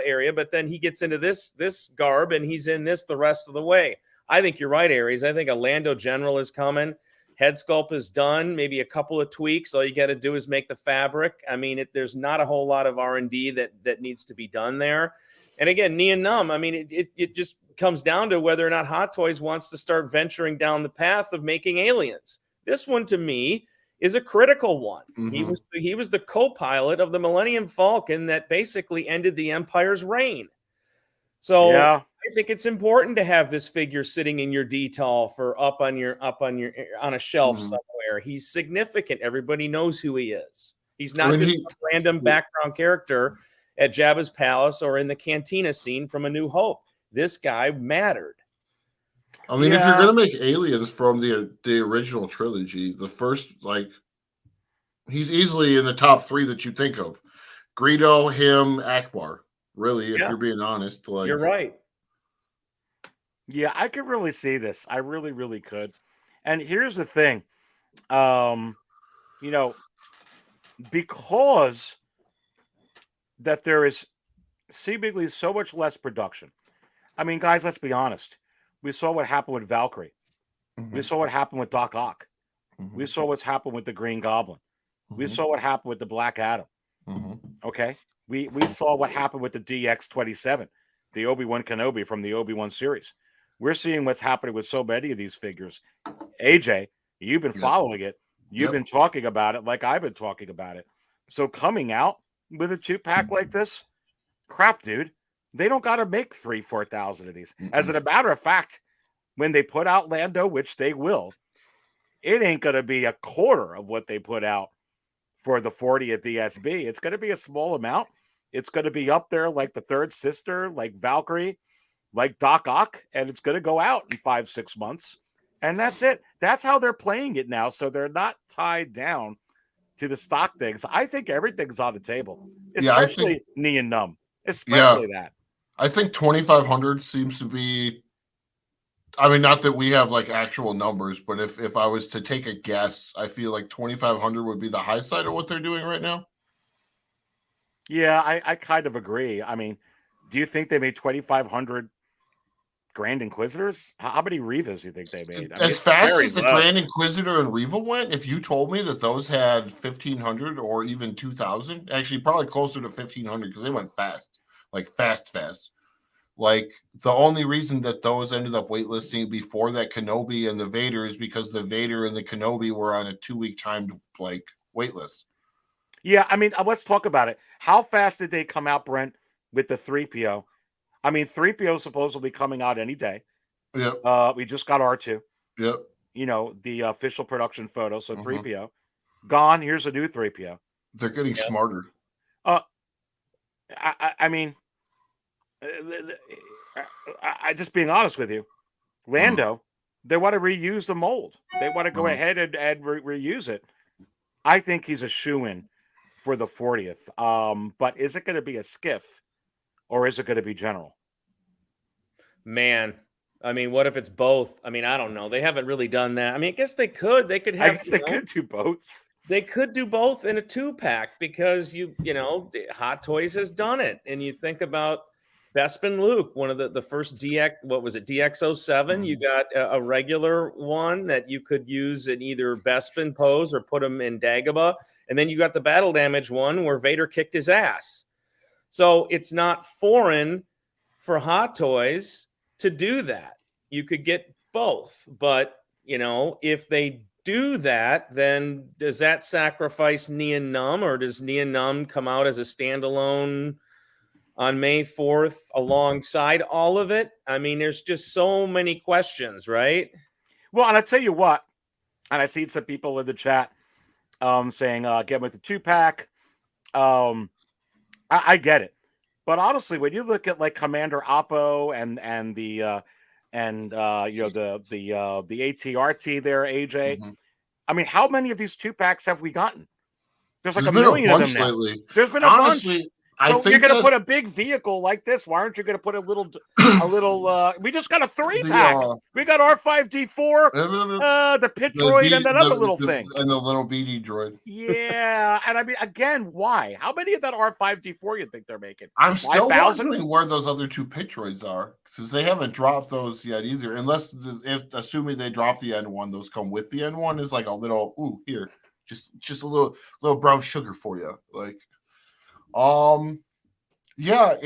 area, but then he gets into this garb and he's in this the rest of the way. I think you're right, Aries. I think a Lando General is coming. Head sculpt is done. Maybe a couple of tweaks. All you got to do is make the fabric. I mean, there's not a whole lot of R&D that needs to be done there. And again, Nien Nunb, I mean, it just comes down to whether or not Hot Toys wants to start venturing down the path of making aliens. This one, to me, is a critical one. He was the co-pilot of the Millennium Falcon that basically ended the Empire's reign. So Yeah. I think it's important to have this figure sitting in your detail for up on a shelf somewhere. He's significant. Everybody knows who he is. He's not just some random background character at Jabba's palace or in the cantina scene from A New Hope. This guy mattered. I mean, if you're gonna make aliens from the original trilogy, the first, like, he's easily in the top 3 that you think of. Greedo, him, Akbar. Really, if you're being honest, like, you're right. Yeah, I could really see this. I really, really could. And here's the thing, you know, because that there is seemingly so much less production. I mean, guys, let's be honest. We saw what happened with Valkyrie. We saw what happened with Doc Ock. We saw what's happened with the Green Goblin. We saw what happened with the Black Adam. Okay? We saw what happened with the DX 27, the Obi-Wan Kenobi from the Obi-Wan series. We're seeing what's happening with so many of these figures. AJ, you've been following it. You've been talking about it like I've been talking about it. So coming out with a 2-pack like this, crap, dude. They don't got to make 3,000-4,000 of these. As a matter of fact, when they put out Lando, which they will, it ain't going to be a quarter of what they put out for the 40th ESB. It's going to be a small amount. It's going to be up there like the Third Sister, like Valkyrie, like Doc Ock, and it's going to go out in 5-6 months. And that's it. That's how they're playing it now. So they're not tied down to the stock things. I think everything's on the table, especially Nien Nunb, especially that. I think 2,500 seems to be, I mean, not that we have like actual numbers, but if I was to take a guess, I feel like 2,500 would be the high side of what they're doing right now. Yeah, I kind of agree. I mean, do you think they made 2,500 Grand Inquisitors? How many Revas do you think they made? I mean, as fast as the Grand Inquisitor and Reva went, if you told me that those had 1,500 or even 2,000, actually probably closer to 1,500 because they went fast. Like fast. Like the only reason that those ended up waitlisting before that Kenobi and the Vader is because the Vader and the Kenobi were on a 2-week timed like waitlist. Yeah, I mean, let's talk about it. How fast did they come out, Brent, with the 3PO? I mean, 3PO is supposedly coming out any day. Yep. We just got R2. Yep. You know, the official production photo. So 3PO gone. Here's a new 3PO. They're getting smarter. I mean, I just being honest with you, Lando, they want to reuse the mold. They want to go ahead and reuse it. I think he's a shoo-in for the 40th. But is it going to be a skiff or is it going to be general? Man, I mean, what if it's both? I mean, I don't know. They haven't really done that. I mean, I guess they could. They could have. I guess they could do both. They could do both in a 2-pack because you know, Hot Toys has done it. And you think about Bespin Luke, one of the first DX, what was it, DX07? You got a regular one that you could use in either Bespin pose or put him in Dagobah. And then you got the battle damage one where Vader kicked his ass. So it's not foreign for Hot Toys to do that. You could get both. But, you know, if they do that, then does that sacrifice Nien Nunb, or does Nien Nunb come out as a standalone on May 4th alongside all of it? I mean, there's just so many questions, right? Well, and I tell you what, and I see some people in the chat saying, get with the 2-pack. I get it. But honestly, when you look at like Commander Oppo and the ATRT there, AJ, I mean, how many of these 2-packs have we gotten? There's like a million of them now. Lately. There's been a Honestly, bunch. I So think you're going to that's- put a big vehicle like this. Why aren't you going to put a little, we just got a 3-pack. We got R5D4, the pit droid, and that other little thing. And the little BD droid. Yeah. And I mean, again, why? How many of that R5D4 you think they're making? I'm still 5,000? wondering where those other 2 pit droids are, since they haven't dropped those yet either. Unless, assuming they drop the N1, those come with the N1 is like a little, ooh, here, just a little brown sugar for you. Like, yeah,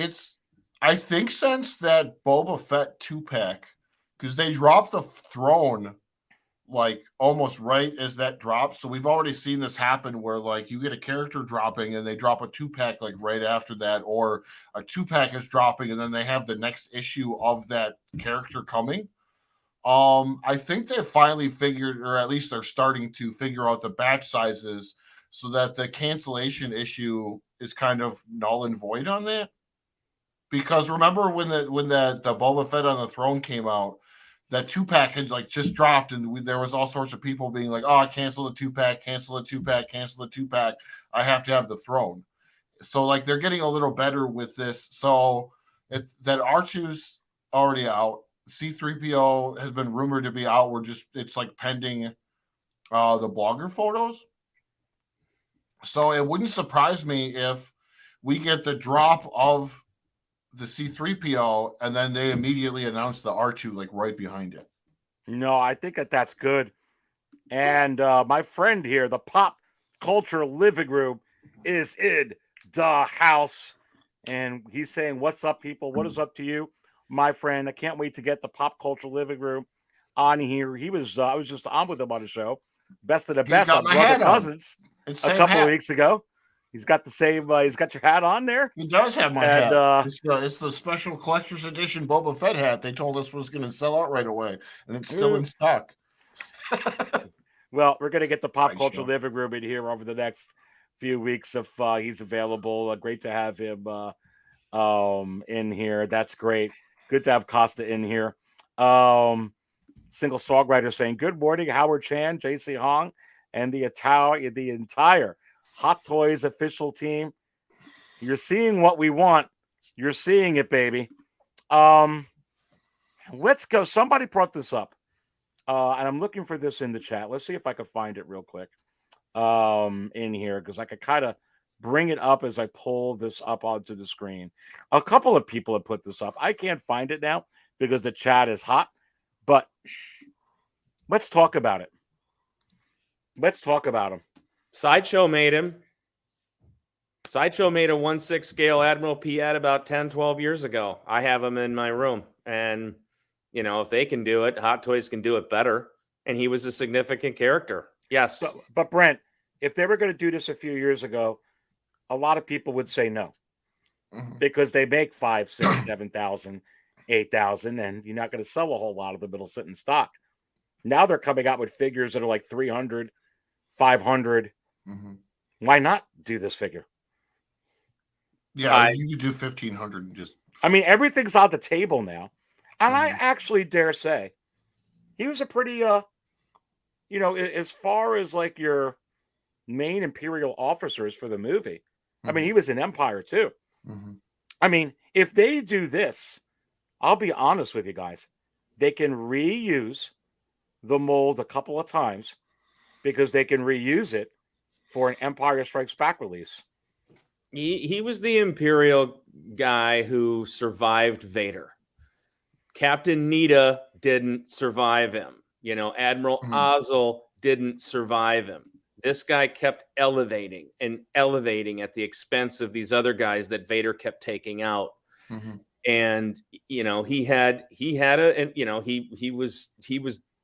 I think since that Boba Fett 2-pack, because they dropped the throne like almost right as that drops. So we've already seen this happen where like you get a character dropping and they drop a 2-pack like right after that, or a 2-pack is dropping and then they have the next issue of that character coming. I think they finally figured, or at least they're starting to figure out the batch sizes so that the cancellation issue is kind of null and void on that. Because remember when the Boba Fett on the throne came out, that 2-pack had like just dropped, and there was all sorts of people being like, "Oh, cancel the 2-pack, cancel the 2-pack, cancel the 2-pack. I have to have the throne." So like they're getting a little better with this. So it's that R2's already out. C-3PO has been rumored to be out. It's like pending the blogger photos. So it wouldn't surprise me if we get the drop of the C-3PO and then they immediately announce the R2 like right behind it. No, I think that's good. And my friend here, the Pop Culture Living Room, is in the house. And he's saying, "What's up, people? What is up to you, my friend? I can't wait to get the Pop Culture Living Room on here." I was just on with him on the show. Best of the best on Brother Cousins a couple of weeks ago. He's got the same. He's got your hat on there. He does have my hat. It's the special collector's edition Boba Fett hat. They told us was going to sell out right away, and it's still in stock. Well, we're going to get the Pop Culture Living Room in here over the next few weeks if he's available. Great to have him in here. That's great. Good to have Costa in here. Single songwriter saying, "Good morning, Howard Chan, JC Hong, and the entire Hot Toys official team. You're seeing what we want. You're seeing it, baby." Let's go. Somebody brought this up. And I'm looking for this in the chat. Let's see if I can find it real quick in here, because I could kind of bring it up as I pull this up onto the screen. A couple of people have put this up. I can't find it now because the chat is hot, but let's talk about it. Let's talk about him. Sideshow made him. Sideshow made a 1/6 scale Admiral Piet about 10, 12 years ago. I have him in my room. And, you know, if they can do it, Hot Toys can do it better. And he was a significant character. Yes. But Brent, if they were going to do this a few years ago, a lot of people would say no. Because they make 5, 6, 7,000, 8,000, and you're not going to sell a whole lot of them. It'll sit in stock. Now they're coming out with figures that are like 300, 500. Why not do this figure? Yeah, you could do 1,500 and just. I mean, everything's on the table now, and I actually dare say, he was a pretty, you know, as far as like your main Imperial officers for the movie. I mean, he was in Empire too. I mean, if they do this, I'll be honest with you guys, they can reuse the mold a couple of times because they can reuse it for an Empire Strikes Back release. He was the Imperial guy who survived Vader. Captain Nita didn't survive him. You know, Admiral Ozzel didn't survive him. This guy kept elevating and elevating at the expense of these other guys that Vader kept taking out. And, you know, he was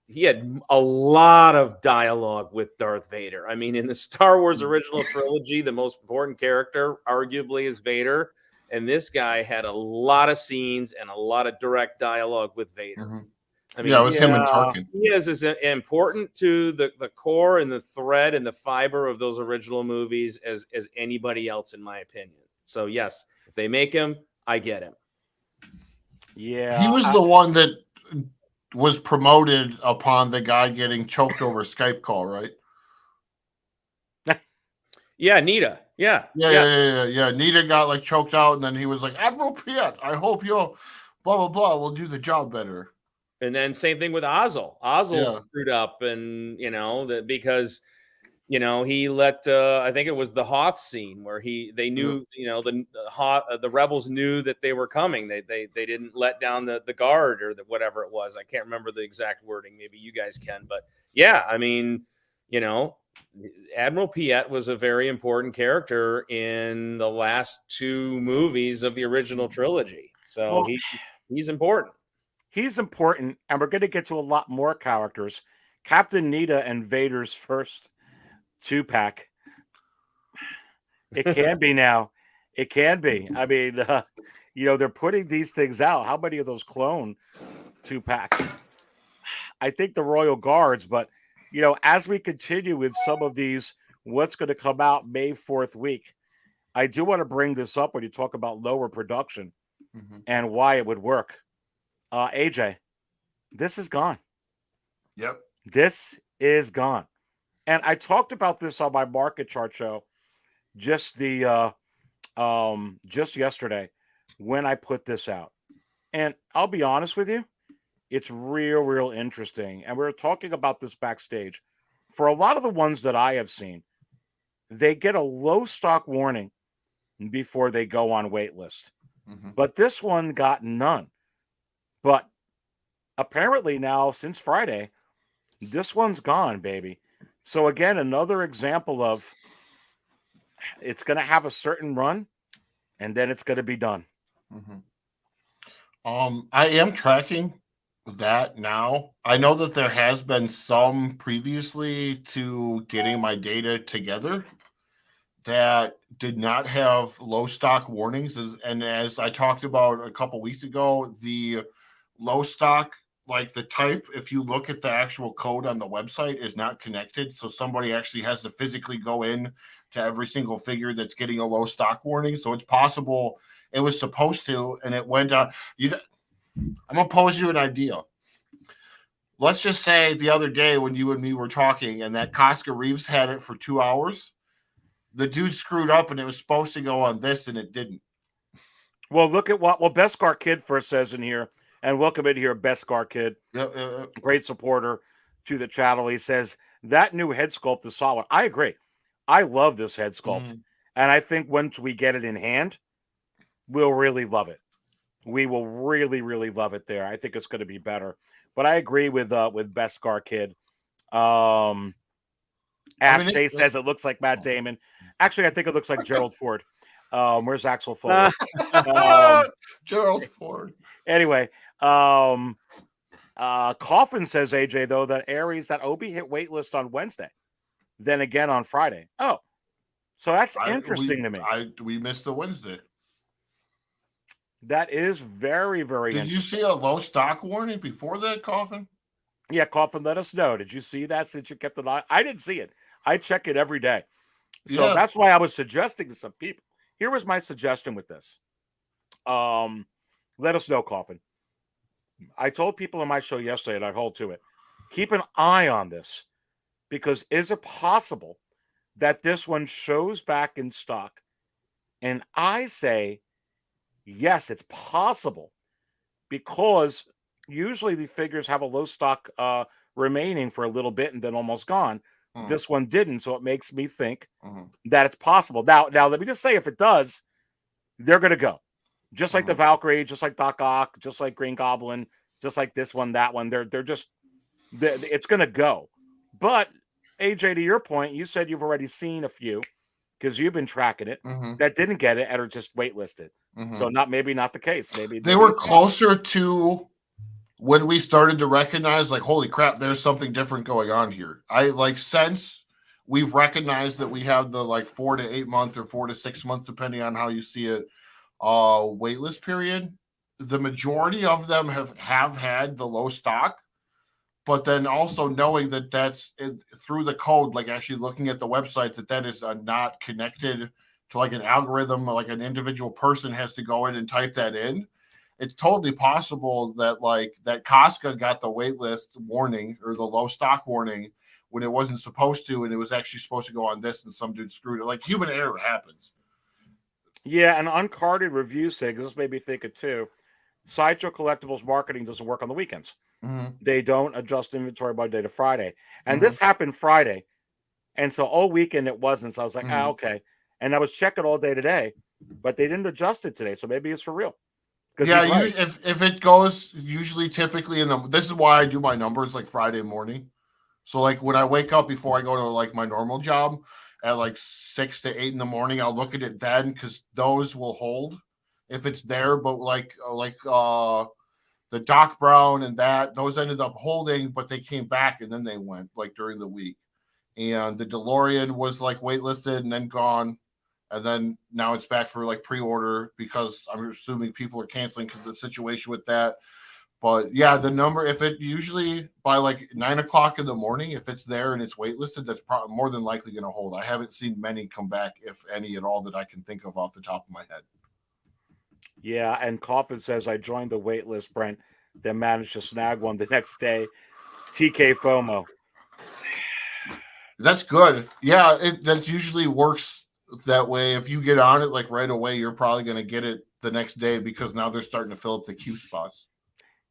he had a lot of dialogue with Darth Vader. I mean, in the Star Wars original trilogy, the most important character arguably is Vader. And this guy had a lot of scenes and a lot of direct dialogue with Vader. I mean, it was him and Tarkin. He is as important to the core and the thread and the fiber of those original movies as anybody else, in my opinion. So, yes, if they make him, I get him. Yeah. He was the one that was promoted upon the guy getting choked over a Skype call, right? Yeah, Nita. Yeah. Nita got like choked out, and then he was like, Admiral Piet, I hope you'll blah blah blah will do the job better. And then same thing with Ozzel. Ozzel screwed up, and because he let I think it was the Hoth scene where they knew the rebels knew that they were coming. They didn't let down the guard or whatever it was. I can't remember the exact wording. Maybe you guys can, but yeah, I mean, Admiral Piet was a very important character in the last two movies of the original trilogy. So he's important. He's important, and we're going to get to a lot more characters. Captain Nita and Vader's first 2-pack. It can be now. It can be. I mean, they're putting these things out. How many of those clone 2-packs? I think the Royal Guards, but as we continue with some of these, what's going to come out May 4th week, I do want to bring this up when you talk about lower production and why it would work. AJ, this is gone. Yep. This is gone. And I talked about this on my market chart show just yesterday when I put this out. And I'll be honest with you, it's real interesting. And we were talking about this backstage. For a lot of the ones that I have seen, they get a low stock warning before they go on waitlist. But this one got none. But apparently now, since Friday, this one's gone, baby. So again, another example of it's going to have a certain run, and then it's going to be done. I am tracking that now. I know that there has been some previously to getting my data together that did not have low stock warnings. And as I talked about a couple weeks ago, the low stock, like the type, if you look at the actual code on the website, is not connected. So somebody actually has to physically go in to every single figure that's getting a low stock warning. So it's possible it was supposed to, and it went on. I'm going to pose you an idea. Let's just say the other day when you and me were talking and that Casca Reeves had it for 2 hours, the dude screwed up and it was supposed to go on this and it didn't. Well, look at what Beskar Kid first says in here. And welcome in here, Beskar Kid. Great supporter to the channel. He says, that new head sculpt is solid. I agree. I love this head sculpt. And I think once we get it in hand, we'll really love it. We will really love it there. I think it's going to be better. But I agree with Beskar Kid. Ashtay says it looks like Matt Damon. Actually, I think it looks like Gerald Ford. Where's Axel Foley? Gerald Ford. Anyway, Coffin says, AJ, though, that Obi hit waitlist on Wednesday, then again on Friday. Oh, so that's interesting to me. We missed the Wednesday. That is very Did you see a low stock warning before that, Coffin? Yeah, Coffin, let us know. Did you see that since you kept an eye? I didn't see it. I check it every day. So that's why I was suggesting to some people. Here was my suggestion with this. Let us know, Coffin. I told people on my show yesterday, and I hold to it. Keep an eye on this, because is it possible that this one shows back in stock? And I say, yes, it's possible, because usually the figures have a low stock remaining for a little bit and then almost gone. This one didn't, so it makes me think that it's possible. Now, let me just say, if it does, they're going to go. Just like the Valkyrie, just like Doc Ock, just like Green Goblin, just like this one, that one. It's going to go. But, AJ, to your point, you said you've already seen a few, because you've been tracking it, that didn't get it and are just waitlisted. So maybe not the case. Maybe they were closer to when we started to recognize, like, holy crap, there's something different going on here. I like since we've recognized that we have the like 4 to 8 months or 4 to 6 months, depending on how you see it, waitlist period. The majority of them have had the low stock, but then also knowing that that's through the code, like actually looking at the website, that is not connected to like an algorithm, like an individual person has to go in and type that in. It's totally possible that like that Casca got the waitlist warning or the low stock warning when it wasn't supposed to, and it was actually supposed to go on this, and some dude screwed it. Like human error happens. Yeah, an uncarded review say, because this made me think it too. Sideshow Collectibles marketing doesn't work on the weekends. They don't adjust inventory by day to Friday. And this happened Friday. And so all weekend it wasn't. So I was like, okay. And I was checking all day today, but they didn't adjust it today. So maybe it's for real. Yeah, right. if it goes usually typically this is why I do my numbers like Friday morning. So like when I wake up before I go to like my normal job at like 6 to 8 in the morning, I'll look at it then because those will hold if it's there. But like the Doc Brown and those ended up holding, but they came back and then they went like during the week. And the DeLorean was like waitlisted and then gone. And then now it's back for like pre-order because I'm assuming people are canceling because of the situation with that. But yeah, the number, if it usually by like 9 o'clock in the morning, if it's there and it's waitlisted, that's probably more than likely going to hold. I haven't seen many come back, if any at all, that I can think of off the top of my head. Yeah, and Coffin says, I joined the wait list, Brent, then managed to snag one the next day. TK FOMO. That's good. Yeah, that usually works that way. If you get on it like right away, you're probably going to get it the next day because now they're starting to fill up the queue spots.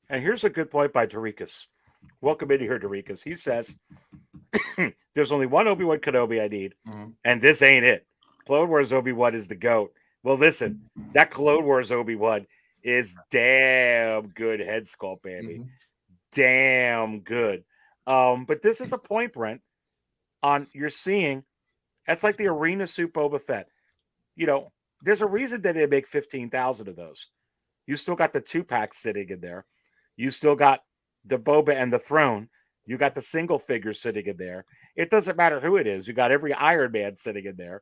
And here's a good point by Dorikas. Welcome in here, Dorikas. He says, there's only one Obi-Wan Kenobi I need, and this ain't it. Clone Wars Obi-Wan is the GOAT. Well, listen, that Clone Wars Obi-Wan is damn good head sculpt, baby. Damn good. But this is a point, Brent, on you're seeing, that's like the arena suit Boba Fett. You know, there's a reason that they make 15,000 of those. You still got the 2-pack sitting in there. You still got the Boba and the throne. You got the single figure sitting in there. It doesn't matter who it is. You got every Iron Man sitting in there.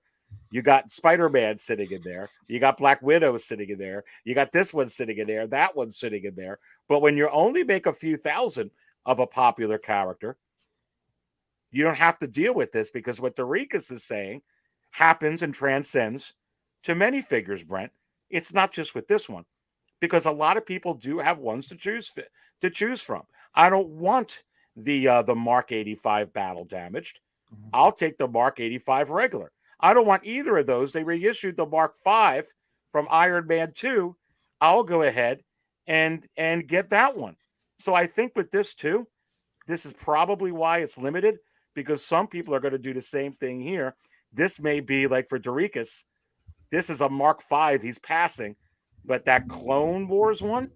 You got Spider-Man sitting in there. You got Black Widow sitting in there. You got this one sitting in there. That one sitting in there. But when you only make a few thousand of a popular character, you don't have to deal with this because what Dorikas is saying happens and transcends to many figures, Brent. It's not just with this one because a lot of people do have ones to choose from. I don't want the Mark 85 battle damaged. I'll take the Mark 85 regular. I don't want either of those. They reissued the Mark 5 from Iron Man 2. I'll go ahead and get that one. So I think with this too, this is probably why it's limited because some people are going to do the same thing here. This may be like for Dorikas, this is a Mark 5 he's passing, but that Clone Wars one,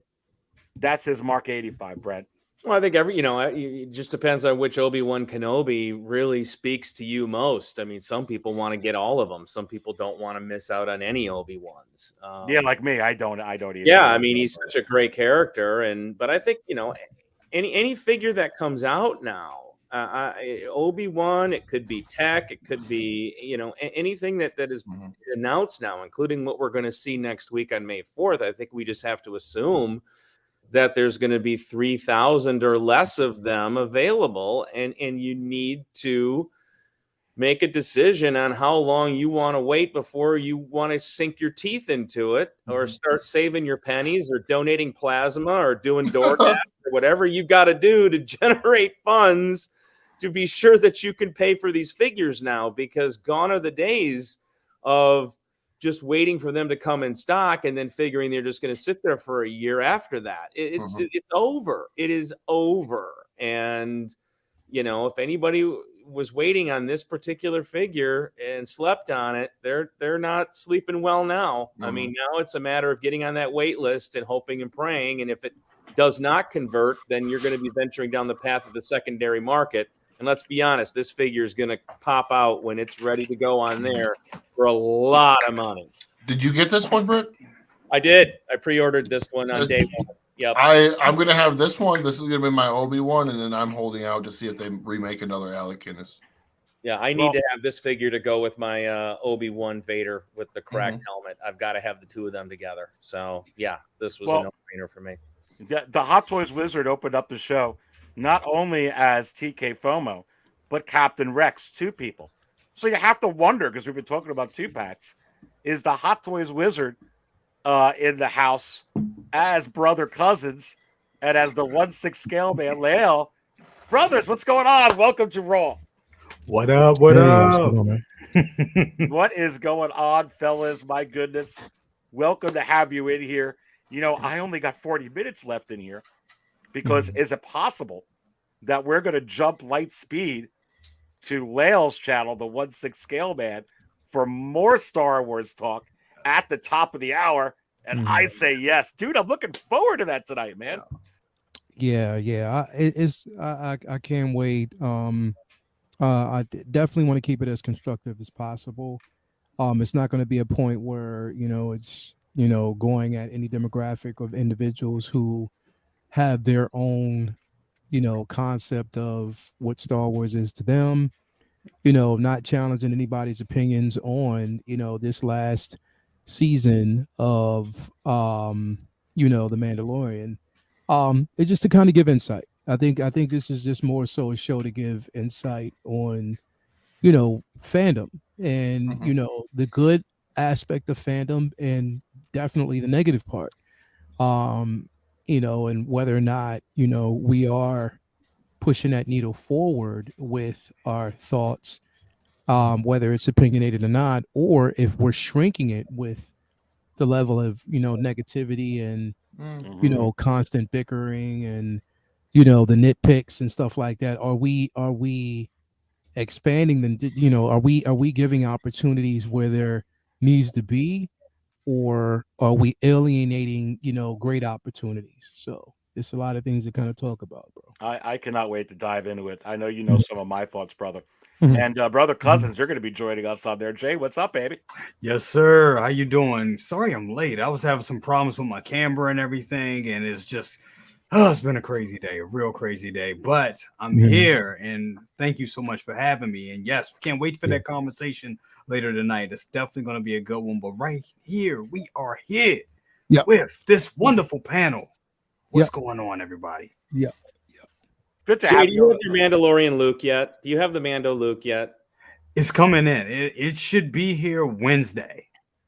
that's his Mark 85, Brent. Well, I think it just depends on which Obi-Wan Kenobi really speaks to you most. I mean, some people want to get all of them. Some people don't want to miss out on any Obi-Wans. Yeah, like me, I don't either. Yeah, I mean, he's such a great character, but I think any figure that comes out now, Obi-Wan, it could be tech, it could be anything that is announced now, including what we're going to see next week on May 4th. I think we just have to assume that there's going to be 3,000 or less of them available, and you need to make a decision on how long you want to wait before you want to sink your teeth into it or start saving your pennies or donating plasma or doing DoorDash or whatever you've got to do to generate funds to be sure that you can pay for these figures now, because gone are the days of just waiting for them to come in stock and then figuring they're just going to sit there for a year after that. It's over. It is over. And, if anybody was waiting on this particular figure and slept on it, they're not sleeping well now. I mean, now it's a matter of getting on that wait list and hoping and praying. And if it does not convert, then you're going to be venturing down the path of the secondary market. And let's be honest, this figure is going to pop out when it's ready to go on there for a lot of money. Did you get this one, Britt? I did. I pre-ordered this one on day one. Yep. I'm gonna have this one. This is gonna be my Obi-Wan, and then I'm holding out to see if they remake another Alec Guinness. Yeah, I need to have this figure to go with my Obi-Wan Vader with the cracked helmet. I've got to have the two of them together. So, yeah, this was a no-brainer for me. The Hot Toys Wizard opened up the show not only as TK FOMO, but Captain Rex, two people. So you have to wonder, because we've been talking about two-packs, is the Hot Toys Wizard in the house as brother cousins and as the 1/6 scale man, Leal? Brothers, what's going on? Welcome to Raw. What up? What up? What is going on, fellas? My goodness. Welcome to have you in here. You know, I only got 40 minutes left in here because is it possible that we're going to jump light speed to Leal's channel, the 1/6 scale man, for more Star Wars talk at the top of the hour? And I say yes. Dude, I'm looking forward to that tonight, man. Yeah. I can't wait. I definitely want to keep it as constructive as possible. It's not going to be a point where, it's, going at any demographic of individuals who have their own, concept of what Star Wars is to them, not challenging anybody's opinions on, this last season of, The Mandalorian. It's just to kind of give insight. I think this is just more so a show to give insight on, fandom and, the good aspect of fandom and definitely the negative part. And whether or not, we are pushing that needle forward with our thoughts, whether it's opinionated or not, or if we're shrinking it with the level of, negativity and, constant bickering and, the nitpicks and stuff like that. Are we expanding the, are we giving opportunities where there needs to be, or are we alienating, great opportunities? So there's a lot of things to kind of talk about, bro. I cannot wait to dive into it. I know you know some of my thoughts, brother. And brother cousins, you're going to be joining us on there. Jay, what's up, baby? Yes, sir. How you doing? Sorry I'm late. I was having some problems with my camera and everything, and it's just it's been a crazy day, a real crazy day. But I'm here, and thank you so much for having me. And yes, can't wait for that conversation later tonight. It's definitely going to be a good one. But right here, we are here with this wonderful panel. What's going on, everybody? Good to Jay, have do you have your Mandalorian Luke yet? Do you have the Mando Luke yet? It's coming in. It should be here Wednesday.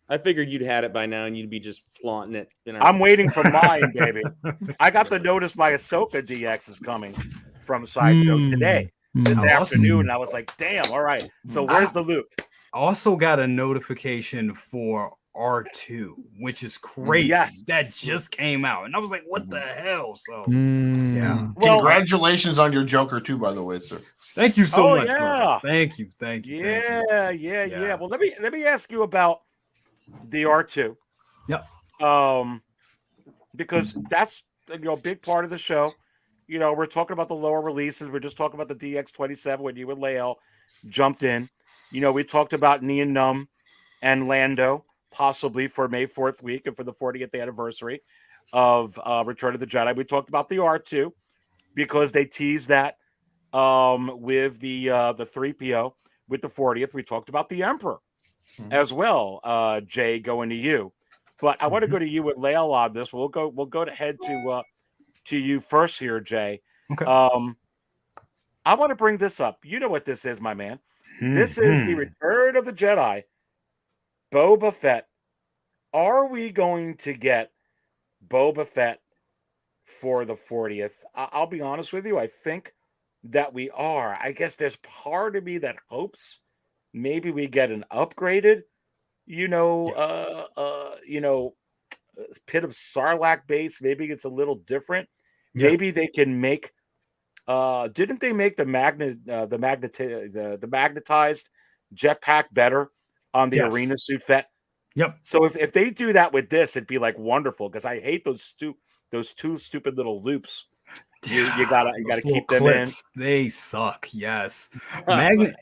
I figured you'd had it by now and you'd be just flaunting it. I'm waiting for mine, baby. I got the notice my Ahsoka DX is coming from Sideshow today, this afternoon. And I was like, damn, all right. So where's the Luke? I also got a notification for R2, which is crazy. Yes. That just came out. And I was like, what the hell? So, yeah. Well, congratulations on your Joker, too, by the way, sir. Thank you so much, bro. Thank you. Yeah. Well, let me ask you about the R2. Because that's a big part of the show. We're talking about the lower releases. We're just talking about the DX27 when you and Leal jumped in. We talked about Nien Nunb and Lando possibly for May 4th week and for the 40th anniversary of Return of the Jedi. We talked about the R2 because they teased that with the 3PO with the 40th. We talked about the Emperor as well. Jay, going to you, but I want to go to you with Leal on this. We'll go ahead to you first here, Jay. Okay. I want to bring this up. You know what this is, my man. This is the Return of the Jedi, Boba Fett. Are we going to get Boba Fett for the 40th? I'll be honest with you. I think that we are. I guess there's part of me that hopes maybe we get an upgraded, Pit of Sarlacc base. Maybe it's a little different. Yeah. Maybe they can make. Didn't they make the magnetized jetpack better on the arena suit Fett? Yep. So if they do that with this, it'd be like wonderful, because I hate those two stupid little loops. You gotta keep them clips, in. They suck. Yes. What do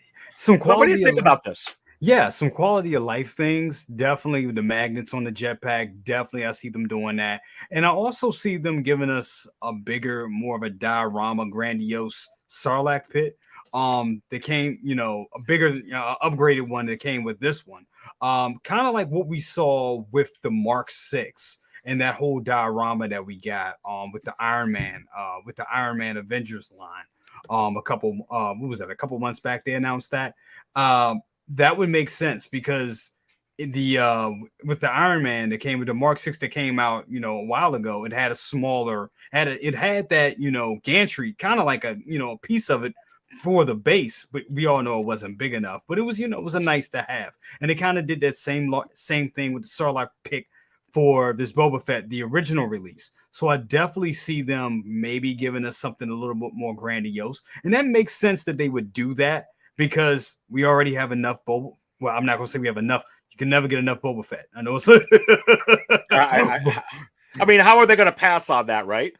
you think about this? Yeah, some quality of life things. Definitely the magnets on the jetpack. Definitely, I see them doing that. And I also see them giving us a bigger, more of a diorama, grandiose Sarlacc pit. That came, a bigger, upgraded one that came with this one. Kind of like what we saw with the Mark 6 and that whole diorama that we got with the Iron Man, Avengers line. A couple months back they announced that. That would make sense because with the Iron Man that came with the Mark 6 that came out, a while ago, it had a smaller, it had that, gantry, kind of like a piece of it for the base, but we all know it wasn't big enough. But it was, it was a nice to have. And it kind of did that same thing with the Sarlacc pick for this Boba Fett, the original release. So I definitely see them maybe giving us something a little bit more grandiose. And that makes sense that they would do that, because we already have enough Boba. Well, I'm not going to say we have enough. You can never get enough Boba Fett. I know it's. I mean, how are they going to pass on that, right?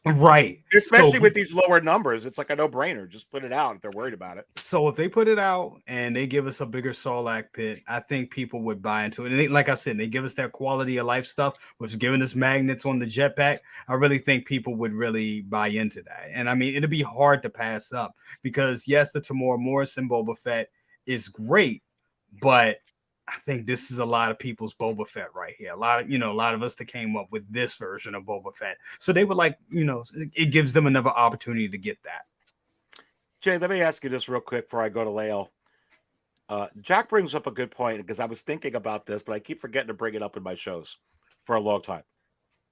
Right. Especially with these lower numbers. It's like a no-brainer. Just put it out if they're worried about it. So if they put it out and they give us a bigger Sarlacc pit, I think people would buy into it. And like I said, they give us that quality of life stuff, which is giving us magnets on the jetpack. I really think people would really buy into that. And I mean, it'd be hard to pass up because, yes, the Tamora Morrison Boba Fett is great, but I think this is a lot of people's Boba Fett right here. A lot of us that came up with this version of Boba Fett. So they would like, it gives them another opportunity to get that. Jay, let me ask you this real quick before I go to Leo. Jack brings up a good point because I was thinking about this, but I keep forgetting to bring it up in my shows for a long time.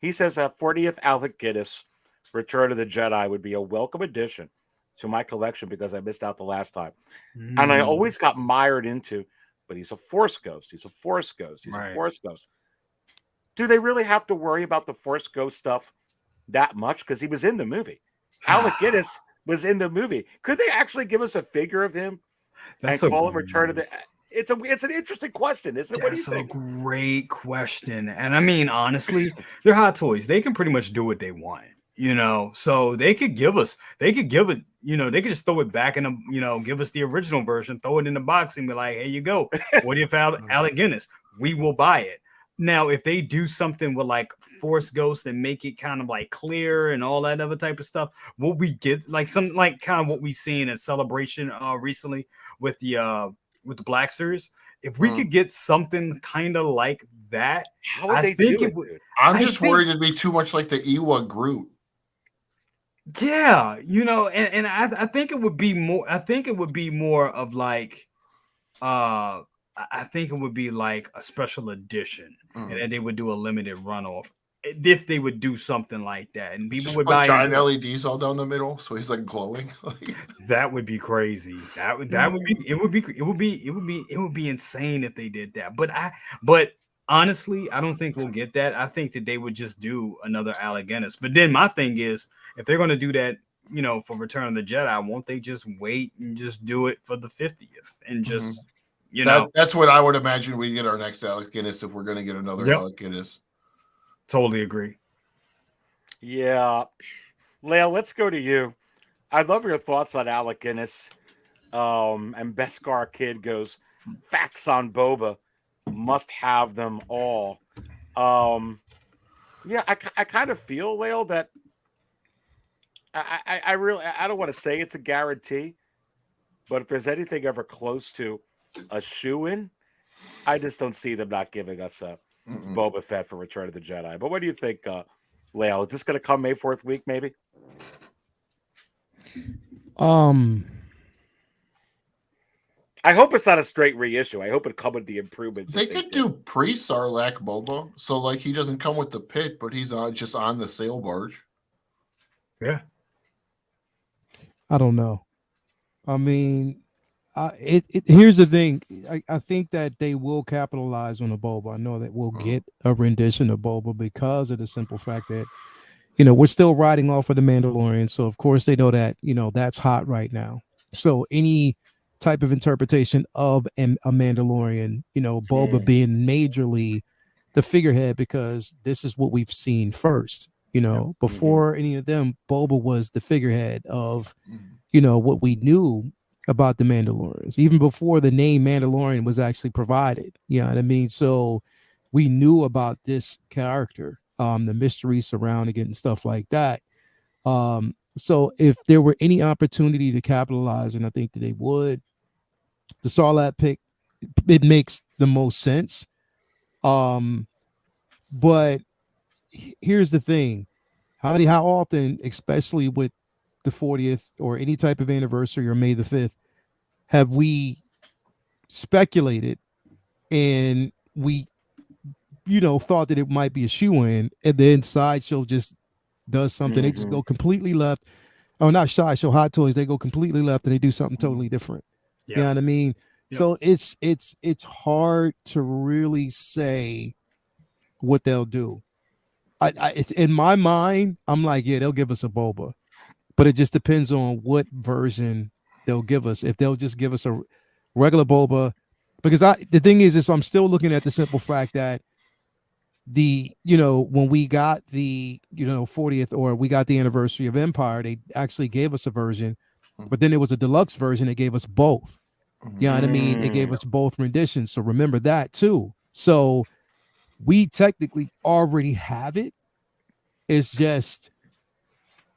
He says that 40th Alec Guinness Return of the Jedi would be a welcome addition to my collection because I missed out the last time. And I always got mired into, but he's a Force ghost. He's a Force ghost. He's a Force ghost. Do they really have to worry about the Force ghost stuff that much? Because he was in the movie. Alec Guinness was in the movie. Could they actually give us a figure of him and call him Return of the... It's an interesting question, isn't it? What do you think? That's a great question. And I mean, honestly, they're Hot Toys. They can pretty much do what they want. So they could give it, they could just throw it back in the, give us the original version, throw it in the box and be like, here you go. What do you found? Alec Guinness? We will buy it. Now, if they do something with like Force Ghost and make it kind of like clear and all that other type of stuff, what we get like some like kind of what we seen at Celebration recently with the Black Series. If we could get something kind of like that, how would they do it? I'm just worried it'd be too much like the Ewok Groot. Yeah, and I think it would be more. I think it would be more of like, I think it would be like a special edition, and then they would do a limited runoff if they would do something like that, and people just would put buy giant LEDs all down the middle, so he's like glowing. That would be crazy. That would be insane if they did that. But honestly, I don't think we'll get that. I think that they would just do another Alec Guinness. But then my thing is, if they're going to do that, for Return of the Jedi, won't they just wait and just do it for the 50th and just, That's what I would imagine we get our next Alec Guinness if we're going to get another Alec Guinness. Totally agree. Yeah. Leo, let's go to you. I'd love your thoughts on Alec Guinness. And Beskar Kid goes, facts on Boba. Must have them all. Yeah, I kind of feel, Leo, that I don't want to say it's a guarantee, but if there's anything ever close to a shoe-in, I just don't see them not giving us a Boba Fett for Return of the Jedi. But what do you think, Leo? Is this going to come May 4th week, maybe? I hope it's not a straight reissue. I hope it come with the improvements. They could do pre-Sarlacc Boba, so like he doesn't come with the pit, but he's just on the sail barge. Yeah. I don't know. I mean, here's the thing. I think that they will capitalize on the Boba. I know that we'll get a rendition of Boba because of the simple fact that, we're still riding off of the Mandalorian. So of course they know that, that's hot right now. So any type of interpretation of a Mandalorian, Boba being majorly the figurehead, because this is what we've seen first. Before any of them, Boba was the figurehead of, what we knew about the Mandalorians, even before the name Mandalorian was actually provided. You know what I mean? So we knew about this character, the mystery surrounding it and stuff like that. So if there were any opportunity to capitalize, and I think that they would, the Sarlacc pick, it makes the most sense. But here's the thing: how often, especially with the 40th or any type of anniversary or May the 5th, have we speculated and we, thought that it might be a shoe-in, and then Sideshow just does something. They just go completely left. Oh, not Sideshow, Hot Toys. They go completely left and they do something totally different. You know what I mean? So it's hard to really say what they'll do. It's in my mind, I'm like, yeah, they'll give us a boba, but it just depends on what version they'll give us. If they'll just give us a regular boba, because the thing is I'm still looking at the simple fact that when we got the 40th, or we got the anniversary of Empire, they actually gave us a version, but then there was a deluxe version that gave us both. You know what I mean? They gave us both renditions. So remember that too. So we technically already have it. It's just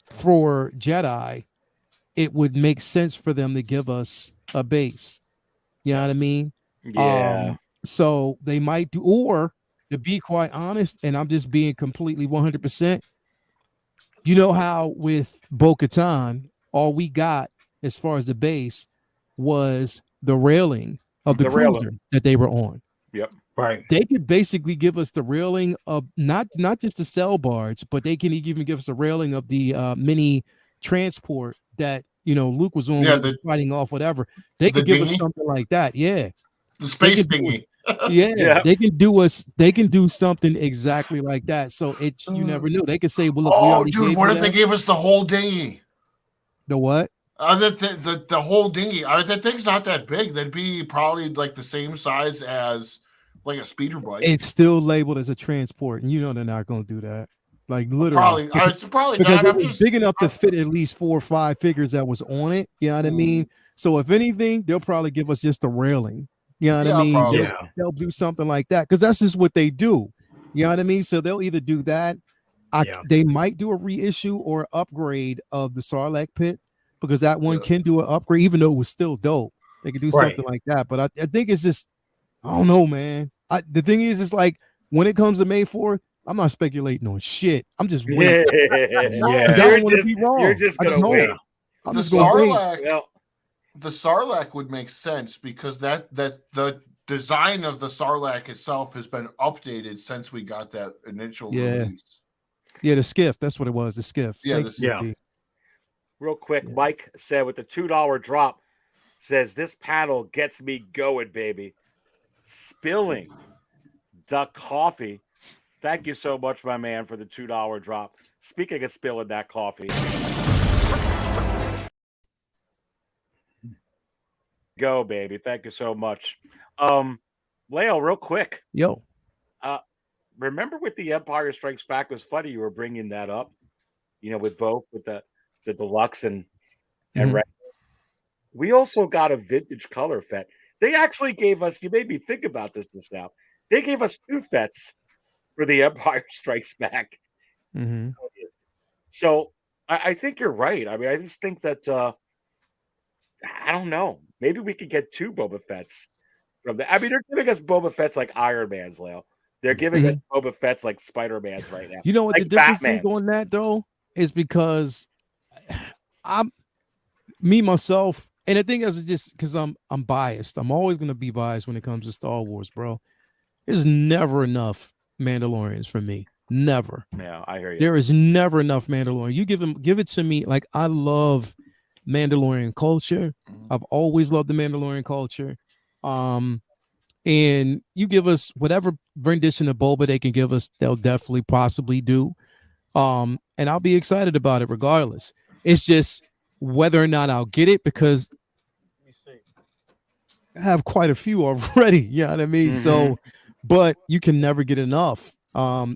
for Jedi, it would make sense for them to give us a base. You know what I mean? Yeah. So they might do, or to be quite honest, and I'm just being completely 100%, you know how with Bo-Katan, all we got as far as the base was the railing of the cruiser that they were on. Yep. Right. They could basically give us the railing of not just the cell barge, but they can even give us a railing of the mini transport that Luke was on, when he was fighting off whatever. They could give us something like that. Yeah. The space dinghy. Yeah, they can do something exactly like that. So you never knew. They could say, well, look, dude, what if they gave us the whole dinghy? The what? The whole dinghy. That thing's not that big. That'd be probably like the same size as like a speeder bike. It's still labeled as a transport, and they're not going to do that. Like literally, probably because not. it was big enough to fit at least 4 or 5 figures that was on it. You know what I mean? So if anything, they'll probably give us just the railing. You know what I mean? They'll do something like that, because that's just what they do. You know what I mean? So they'll either do that. They might do a reissue or upgrade of the Sarlacc pit, because that one can do an upgrade, even though it was still dope. They could do something like that. But I think it's just, I don't know, man. The thing is, it's like when it comes to May 4th, I'm not speculating on shit. I'm just waiting. I don't want to be wrong. You're just gonna wait. I'm just gonna wait. The Sarlacc would make sense, because that the design of the Sarlacc itself has been updated since we got that initial release. Yeah, the skiff. That's what it was. The skiff. Real quick, Mike said with the $2 drop, says this panel gets me going, baby. Spilling Duck Coffee. Thank you so much, my man, for the $2 drop. Speaking of spilling that coffee. Go, baby. Thank you so much. Leo, real quick. Yo. Remember with the Empire Strikes Back, it was funny you were bringing that up, with both, with the deluxe and red. We also got a vintage color fet. They actually gave us, you made me think about this just now. They gave us 2 fets for the Empire Strikes Back. So I think you're right. I mean, I just think that I don't know. Maybe we could get 2 Boba Fett's from the. I mean, they're giving us Boba Fett's like Iron Man's, Leo. They're giving us Boba Fett's like Spider-Man's right now. You know what like the difference is on that though is because myself, and the thing is just because I'm biased. I'm always gonna be biased when it comes to Star Wars, bro. There's never enough Mandalorians for me. Never. Yeah, I hear you. There is never enough Mandalorian. You give it to me. Like, I love Mandalorian culture. I've always loved the Mandalorian culture. And you give us whatever rendition of Boba they can give us, they'll definitely possibly do. And I'll be excited about it regardless. It's just whether or not I'll get it, because let me see, I have quite a few already. You know what I mean? So, but you can never get enough. I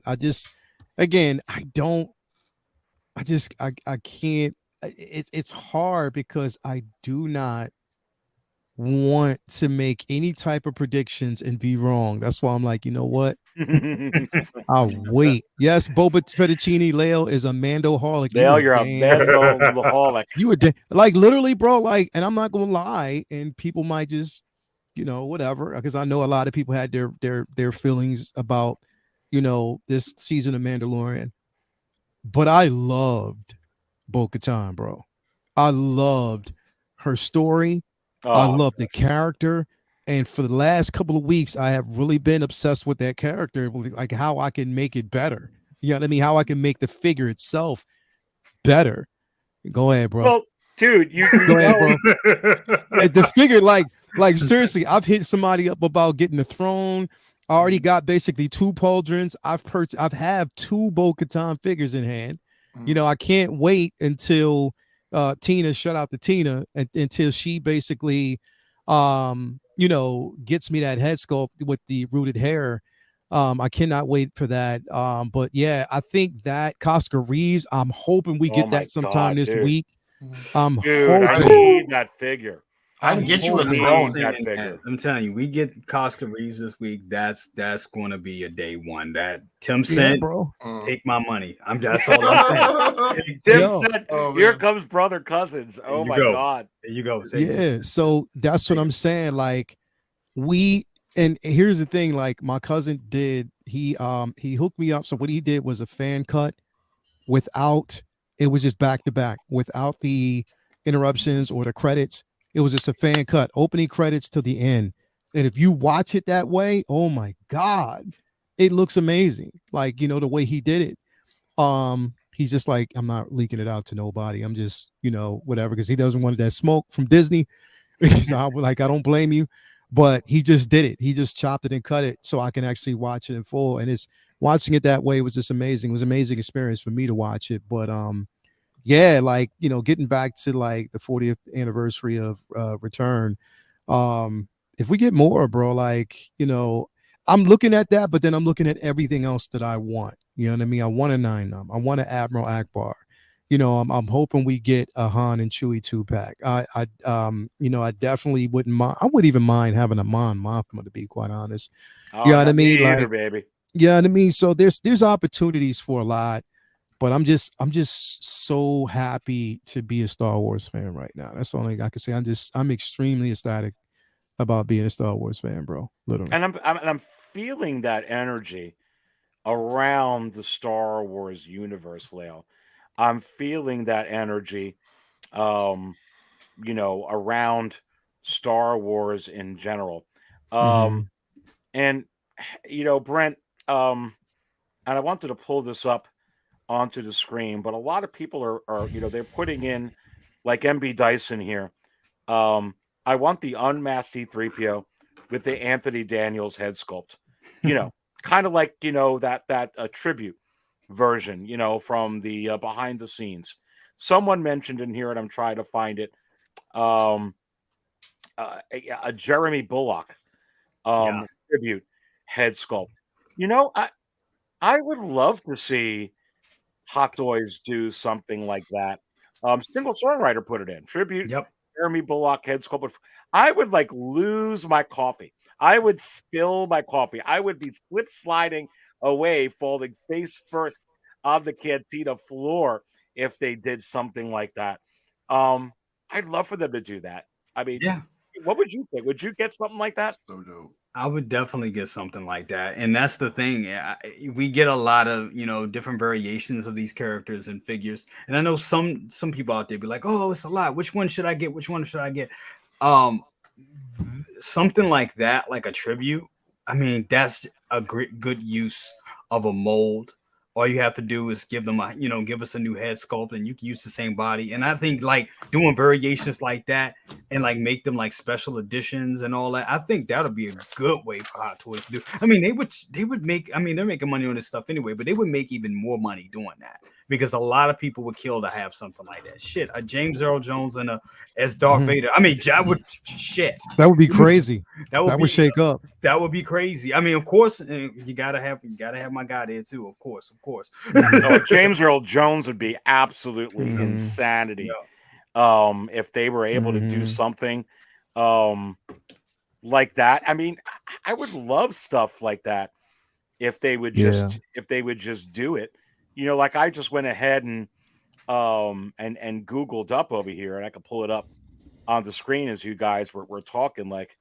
can't. It's hard because I do not want to make any type of predictions and be wrong. That's why I'm like, you know what? I'll wait. Yes, Boba Fettuccine Leo is a Mando-holic. Leo, you're a Mando-holic. You were like literally, bro. Like, and I'm not gonna lie, and people might just, whatever, because I know a lot of people had their feelings about, this season of Mandalorian. But I loved Bo-Katan, bro. I loved her story. I love the character, and for the last couple of weeks, I have really been obsessed with that character, like how I can make it better. You know what I mean? How I can make the figure itself better. Go ahead, bro. Well, dude, you go ahead, bro. The figure, like seriously, I've hit somebody up about getting the throne. I already got basically 2 pauldrons. I've have 2 Bo-Katan figures in hand. I can't wait until Tina, shout out to Tina, until she basically gets me that head sculpt with the rooted hair. I cannot wait for that. But yeah, I think that Costco Reeves, I'm hoping we get that sometime this week. Dude, I need that figure. I can get you a throne. I'm telling you, we get Costco Reeves this week. That's going to be a day one. That Tim said, bro, take my money. That's all I'm saying. Tim said, here comes brother cousins. Oh my God. There you go. Yeah. So that's what I'm saying. Like and here's the thing, like my cousin did, he hooked me up. So what he did was a fan cut it was just back to back without the interruptions or the credits. It was just a fan cut, opening credits to the end. And if you watch it that way, oh my God, it looks amazing. Like, the way he did it. He's just like, I'm not leaking it out to nobody. I'm just, whatever, because he doesn't want that smoke from Disney. So I don't blame you, but he just did it. He just chopped it and cut it so I can actually watch it in full. And watching it that way was just amazing. It was an amazing experience for me to watch it. But yeah, like, getting back to like the 40th anniversary of Return. If we get more, bro, like, I'm looking at that, but then I'm looking at everything else that I want. You know what I mean? I want a 9-num. I want an Admiral Akbar. I'm hoping we get a Han and Chewie 2-pack. I definitely wouldn't mind. I wouldn't even mind having a Mon Mothma, to be quite honest. You know what I mean? Either, like, baby. Yeah, you know what I mean? So there's opportunities for a lot. But I'm just so happy to be a Star Wars fan right now. That's the only thing I can say. I'm extremely ecstatic about being a Star Wars fan, bro. Literally. And I'm feeling that energy around the Star Wars universe, Leo. I'm feeling that energy, around Star Wars in general. And Brent, and I wanted to pull this up onto the screen, but a lot of people are they're putting in, like MB Dyson here. I want the unmasked C-3PO with the Anthony Daniels head sculpt, kind of like that tribute version, from the behind the scenes. Someone mentioned in here, and I'm trying to find it, a Jeremy Bullock tribute head sculpt. I would love to see Hot Toys do something like that. Single Songwriter put it in. Tribute Jeremy Bullock head sculpt. I would lose my coffee. I would spill my coffee. I would be slip sliding away, falling face first on the cantina floor if they did something like that. I'd love for them to do that. I mean, what would you think? Would you get something like that? So dope. I would definitely get something like that. And that's the thing. We get a lot of, different variations of these characters and figures. And I know some people out there be like, oh, it's a lot. Which one should I get? Which one should I get? Something like that, like a tribute. I mean, that's a good use of a mold. All you have to do is give them give us a new head sculpt, and you can use the same body. And I think doing variations like that and make them special editions and all that, I think that'll be a good way for Hot Toys to do. I mean, they would make, they're making money on this stuff anyway, but they would make even more money doing that, because a lot of people would kill to have something like that. Shit, a James Earl Jones and as Darth Vader. I mean, that would That would be crazy. That would shake up. That would be crazy. I mean, of course, you gotta have my guy there too. Of course. James Earl Jones would be absolutely insanity. If they were able to do something like that. I mean, I would love stuff like that if they would just do it. You know, like I just went ahead and Googled up over here, and I could pull it up on the screen as you guys were talking, like,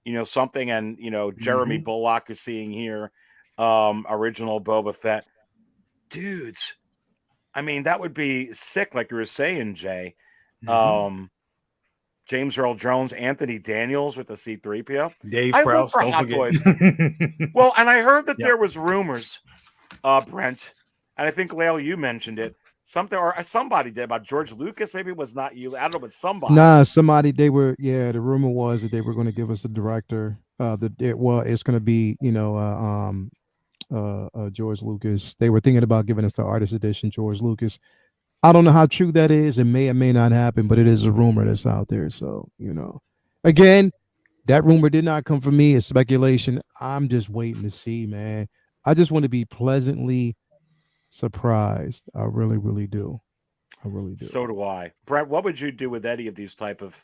you know, something, and you know, Jeremy Bullock is seeing here, original Boba Fett. Dudes, I mean, that would be sick, like you were saying, Jay. James Earl Jones, Anthony Daniels with the C-3PO. Dave I Prowse, live for Hot Toys. Well, and I heard that there was rumors, Brent, and I think Lael, you mentioned it. Something or somebody did about George Lucas. Maybe it was not you. I don't know, but somebody. Nah, somebody. They were. Yeah, the rumor was that they were going to give us a director. It's going to be, you know, George Lucas. They were thinking about giving us the artist edition George Lucas. I don't know how true that is. It may or may not happen, but it is a rumor that's out there. So, you know, again, that rumor did not come from me. It's speculation. I'm just waiting to see, man. I just want to be pleasantly surprised. I really, really do. I really do. So do I. Brett, what would you do with any of these type of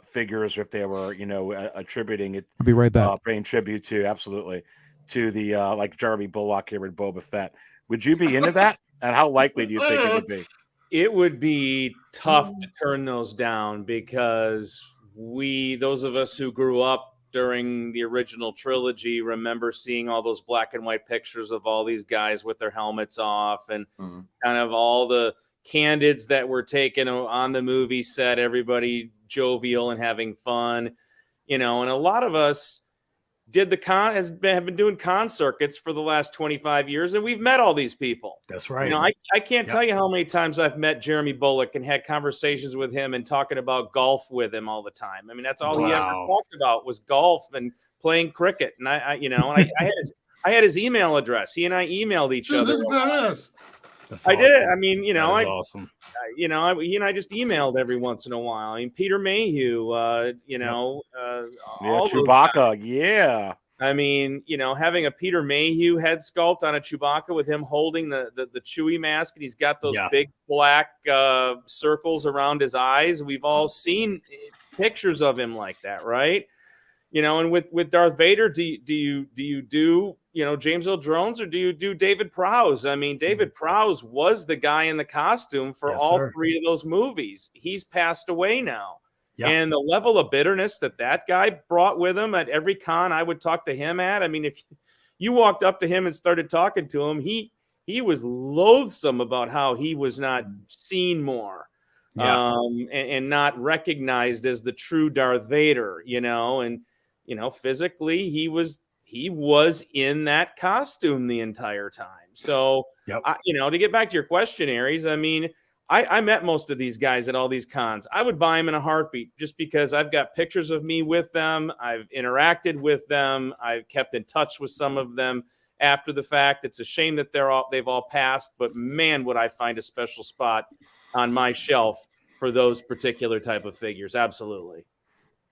figures if they were, you know, attributing it? I'll be right back. Paying tribute to, absolutely, to the like Jeremy Bullock here with Boba Fett. Would you be into that? And how likely do you think it would be? It would be tough to turn those down because those of us who grew up during the original trilogy remember seeing all those black and white pictures of all these guys with their helmets off and kind of all the candids that were taken on the movie set, everybody jovial and having fun, you know, and a lot of us have been doing con circuits for the last 25 years, and we've met all these people. That's right. You know, I can't tell you how many times I've met Jeremy Bullock and had conversations with him and talking about golf with him all the time. I mean, that's all he ever talked about was golf and playing cricket. And I had his email address. He and I emailed each other. This is badass. I did. I mean, you know, awesome. He and I just emailed every once in a while. I mean, Peter Mayhew, you know, all Chewbacca. Yeah. I mean, you know, having a Peter Mayhew head sculpt on a Chewbacca with him holding the Chewie mask, and he's got those big black circles around his eyes. We've all seen pictures of him like that, right? You know, and with Darth Vader, do you do you know, James Earl Jones, or do you do David Prowse? I mean, David Prowse was the guy in the costume for all three of those movies. He's passed away now. Yeah. And the level of bitterness that guy brought with him at every con I would talk to him at. I mean, if you walked up to him and started talking to him, he was loathsome about how he was not seen more, and not recognized as the true Darth Vader, you know, and, you know, physically he was in that costume the entire time. So, you know, to get back to your question, Aries, I mean, I met most of these guys at all these cons. I would buy them in a heartbeat just because I've got pictures of me with them. I've interacted with them. I've kept in touch with some of them after the fact. It's a shame that they've all passed, but man, would I find a special spot on my shelf for those particular type of figures. Absolutely.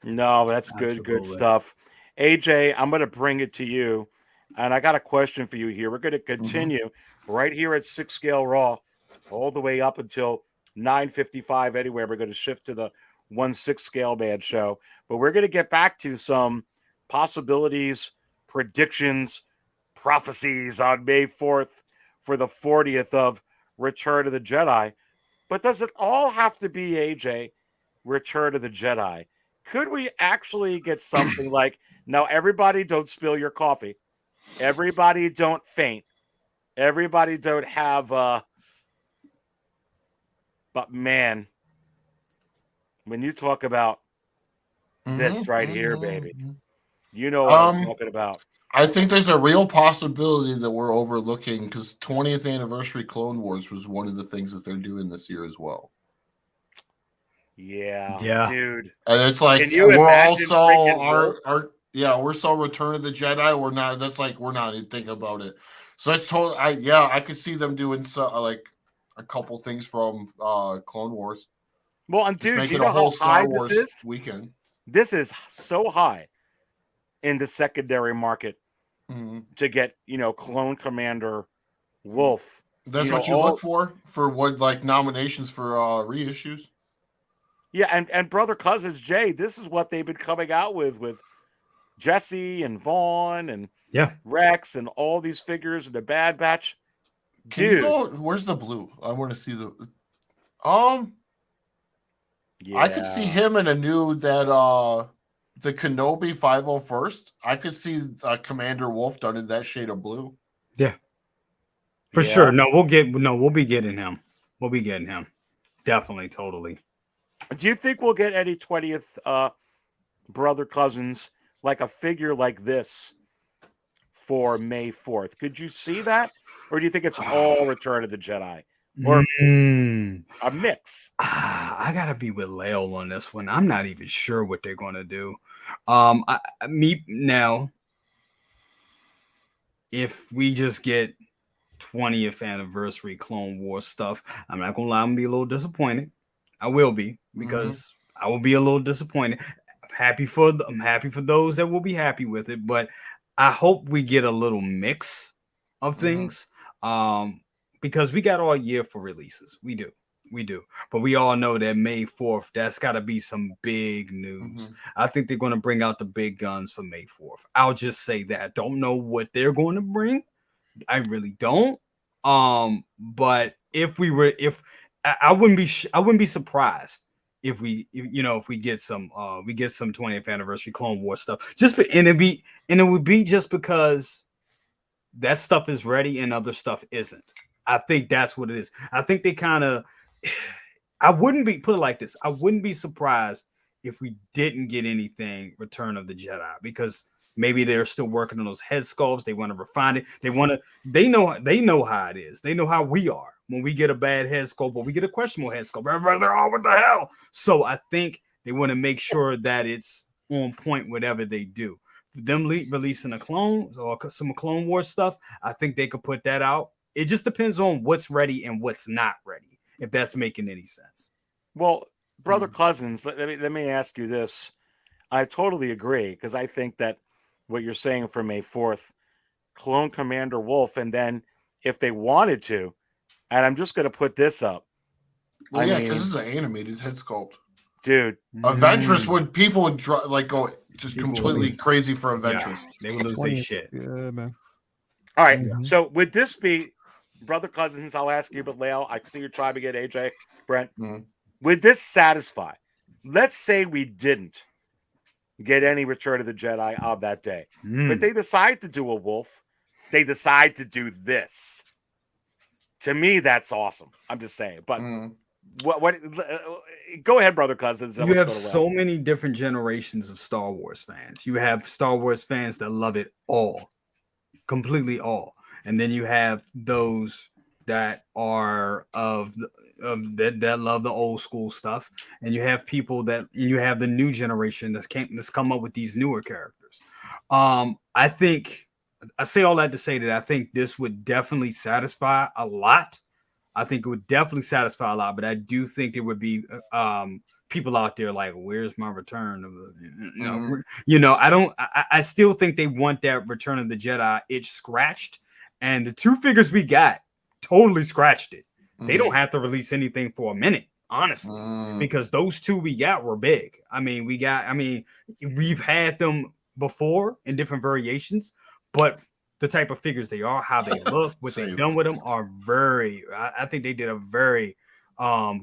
No, that's good stuff. AJ, I'm going to bring it to you, and I got a question for you here. We're going to continue right here at 6 Scale Raw all the way up until 9:55 anyway. We're going to shift to the 1/6 Scale Man show, but we're going to get back to some possibilities, predictions, prophecies on May 4th for the 40th of Return of the Jedi. But does it all have to be, AJ, Return of the Jedi? Could we actually get something like, now everybody don't spill your coffee, everybody don't faint, everybody don't have but man, when you talk about this right here, baby, you know what I'm talking about. I think there's a real possibility that we're overlooking, because 20th anniversary Clone Wars was one of the things that they're doing this year as well. Yeah, dude. And it's like we're also we're so Return of the Jedi. We're not. That's like we're not even thinking about it. So it's totally. I could see them doing like a couple things from Clone Wars. Well, and dude, make you it know a whole how high Star Wars this is? weekend. This is so high in the secondary market to get, you know, Clone Commander Wolf. That's what you look for what like nominations for reissues. Yeah, and brother cousins Jay, this is what they've been coming out with Jesse and Vaughn and Yeah. Rex and all these figures and the Bad Batch. Can you go? Where's the blue? I want to see the. I could see him in a new the Kenobi 501st. I could see Commander Wolf done in that shade of blue. Yeah. For sure. No, we'll be getting him. We'll be getting him. Definitely, totally. Do you think we'll get any 20th brother cousins, like a figure like this for May 4th? Could you see that? Or do you think it's all Return of the Jedi? Or a mix? I gotta be with Lale on this one. I'm not even sure what they're gonna do. Now, if we just get 20th anniversary Clone Wars stuff, I'm not gonna lie, I'm gonna be a little disappointed. I will be, because I will be a little disappointed. I'm happy for those that will be happy with it, but I hope we get a little mix of things. Because we got all year for releases. We do. But we all know that May 4th, that's got to be some big news. I think they're going to bring out the big guns for May 4th. I'll just say that. I don't know what they're going to bring. I really don't. But I wouldn't be surprised if we get some 20th anniversary Clone Wars stuff. It would be just because that stuff is ready and other stuff isn't. I think that's what it is. I think they kind of. I wouldn't be surprised if we didn't get anything Return of the Jedi, because maybe they're still working on those head sculpts. They want to refine it. They know how it is. They know how we are when we get a bad head sculpt or we get a questionable head sculpt. They're all, what the hell? So I think they want to make sure that it's on point whatever they do. For them releasing a clone or some Clone Wars stuff, I think they could put that out. It just depends on what's ready and what's not ready, if that's making any sense. Well, brother cousins, let me ask you this. I totally agree, because I think that what you're saying for May 4th, clone Commander Wolf, and then if they wanted to, and I'm just going to put this up. Well, because this is an animated head sculpt. Dude. Ventress people would go just completely crazy for Ventress. Yeah, they would lose their shit. Yeah, man. All right. So would this be, brother cousins, I'll ask you, but Lale, I see you're trying to get AJ, Brent. Would this satisfy? Let's say we didn't get any Return of the Jedi of that day, but they decide to do a Wolf. They decide to do this. To me, that's awesome. I'm just saying. But what? Go ahead, brother cousins. You have so many different generations of Star Wars fans. You have Star Wars fans that love it all, completely all. And then you have those that are that love the old school stuff, and you have people you have the new generation that's come up with these newer characters. I think I say all that to say that I think this would definitely satisfy a lot. I think it would definitely satisfy a lot, but I do think there would be people out there like, where's my return of the, I still think they want that Return of the Jedi itch scratched. And the two figures we got totally scratched it. They don't have to release anything for a minute, honestly, because those two we got were big. We've had them before in different variations, but the type of figures they are, how they look, what they've done with them are I think they did a very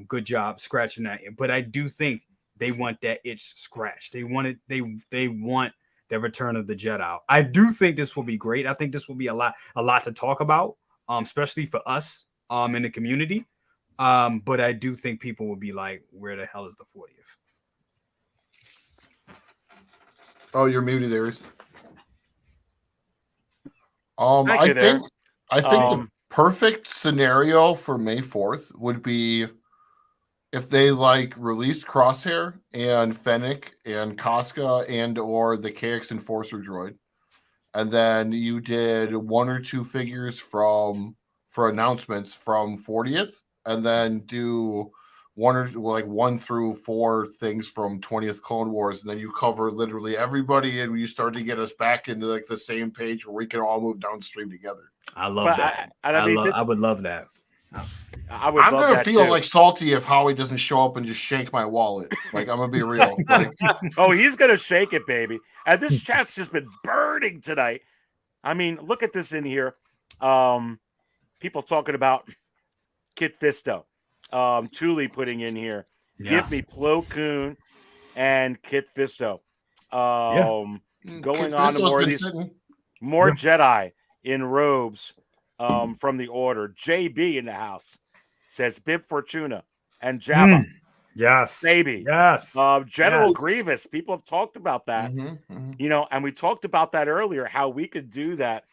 good job scratching that. But I do think they want that itch scratched. They want the Return of the Jedi. I do think this will be great. I think this will be a lot to talk about, especially for us in the community. But I do think people will be like, where the hell is the 40th? Oh, you're muted, Aries. I think the perfect scenario for May 4th would be if they released Crosshair and Fennec and Casca and or the KX Enforcer droid, and then you did one or two figures for announcements from 40th, and then do 1 through 4 things from 20th Clone Wars, and then you cover literally everybody, and you start to get us back into the same page where we can all move downstream together. I love that. I would love that. I would I'm love gonna that feel too. like salty if Howie doesn't show up and just shank my wallet. Like, I'm gonna be real. Like, Oh, he's gonna shake it, baby. And this chat's just been burning tonight. I mean, look at this in here. People talking about Kit Fisto. Thule putting in here. Yeah. Give me Plo Koon and Kit Fisto. Going Kit on to Fisto's more of been these, sitting. more Jedi in robes from the Order. JB in the house says Bib Fortuna and Jabba. Yes. Baby. Yes. General Yes. Grievous. People have talked about that. Mm-hmm. You know, and we talked about that earlier, how we could do that,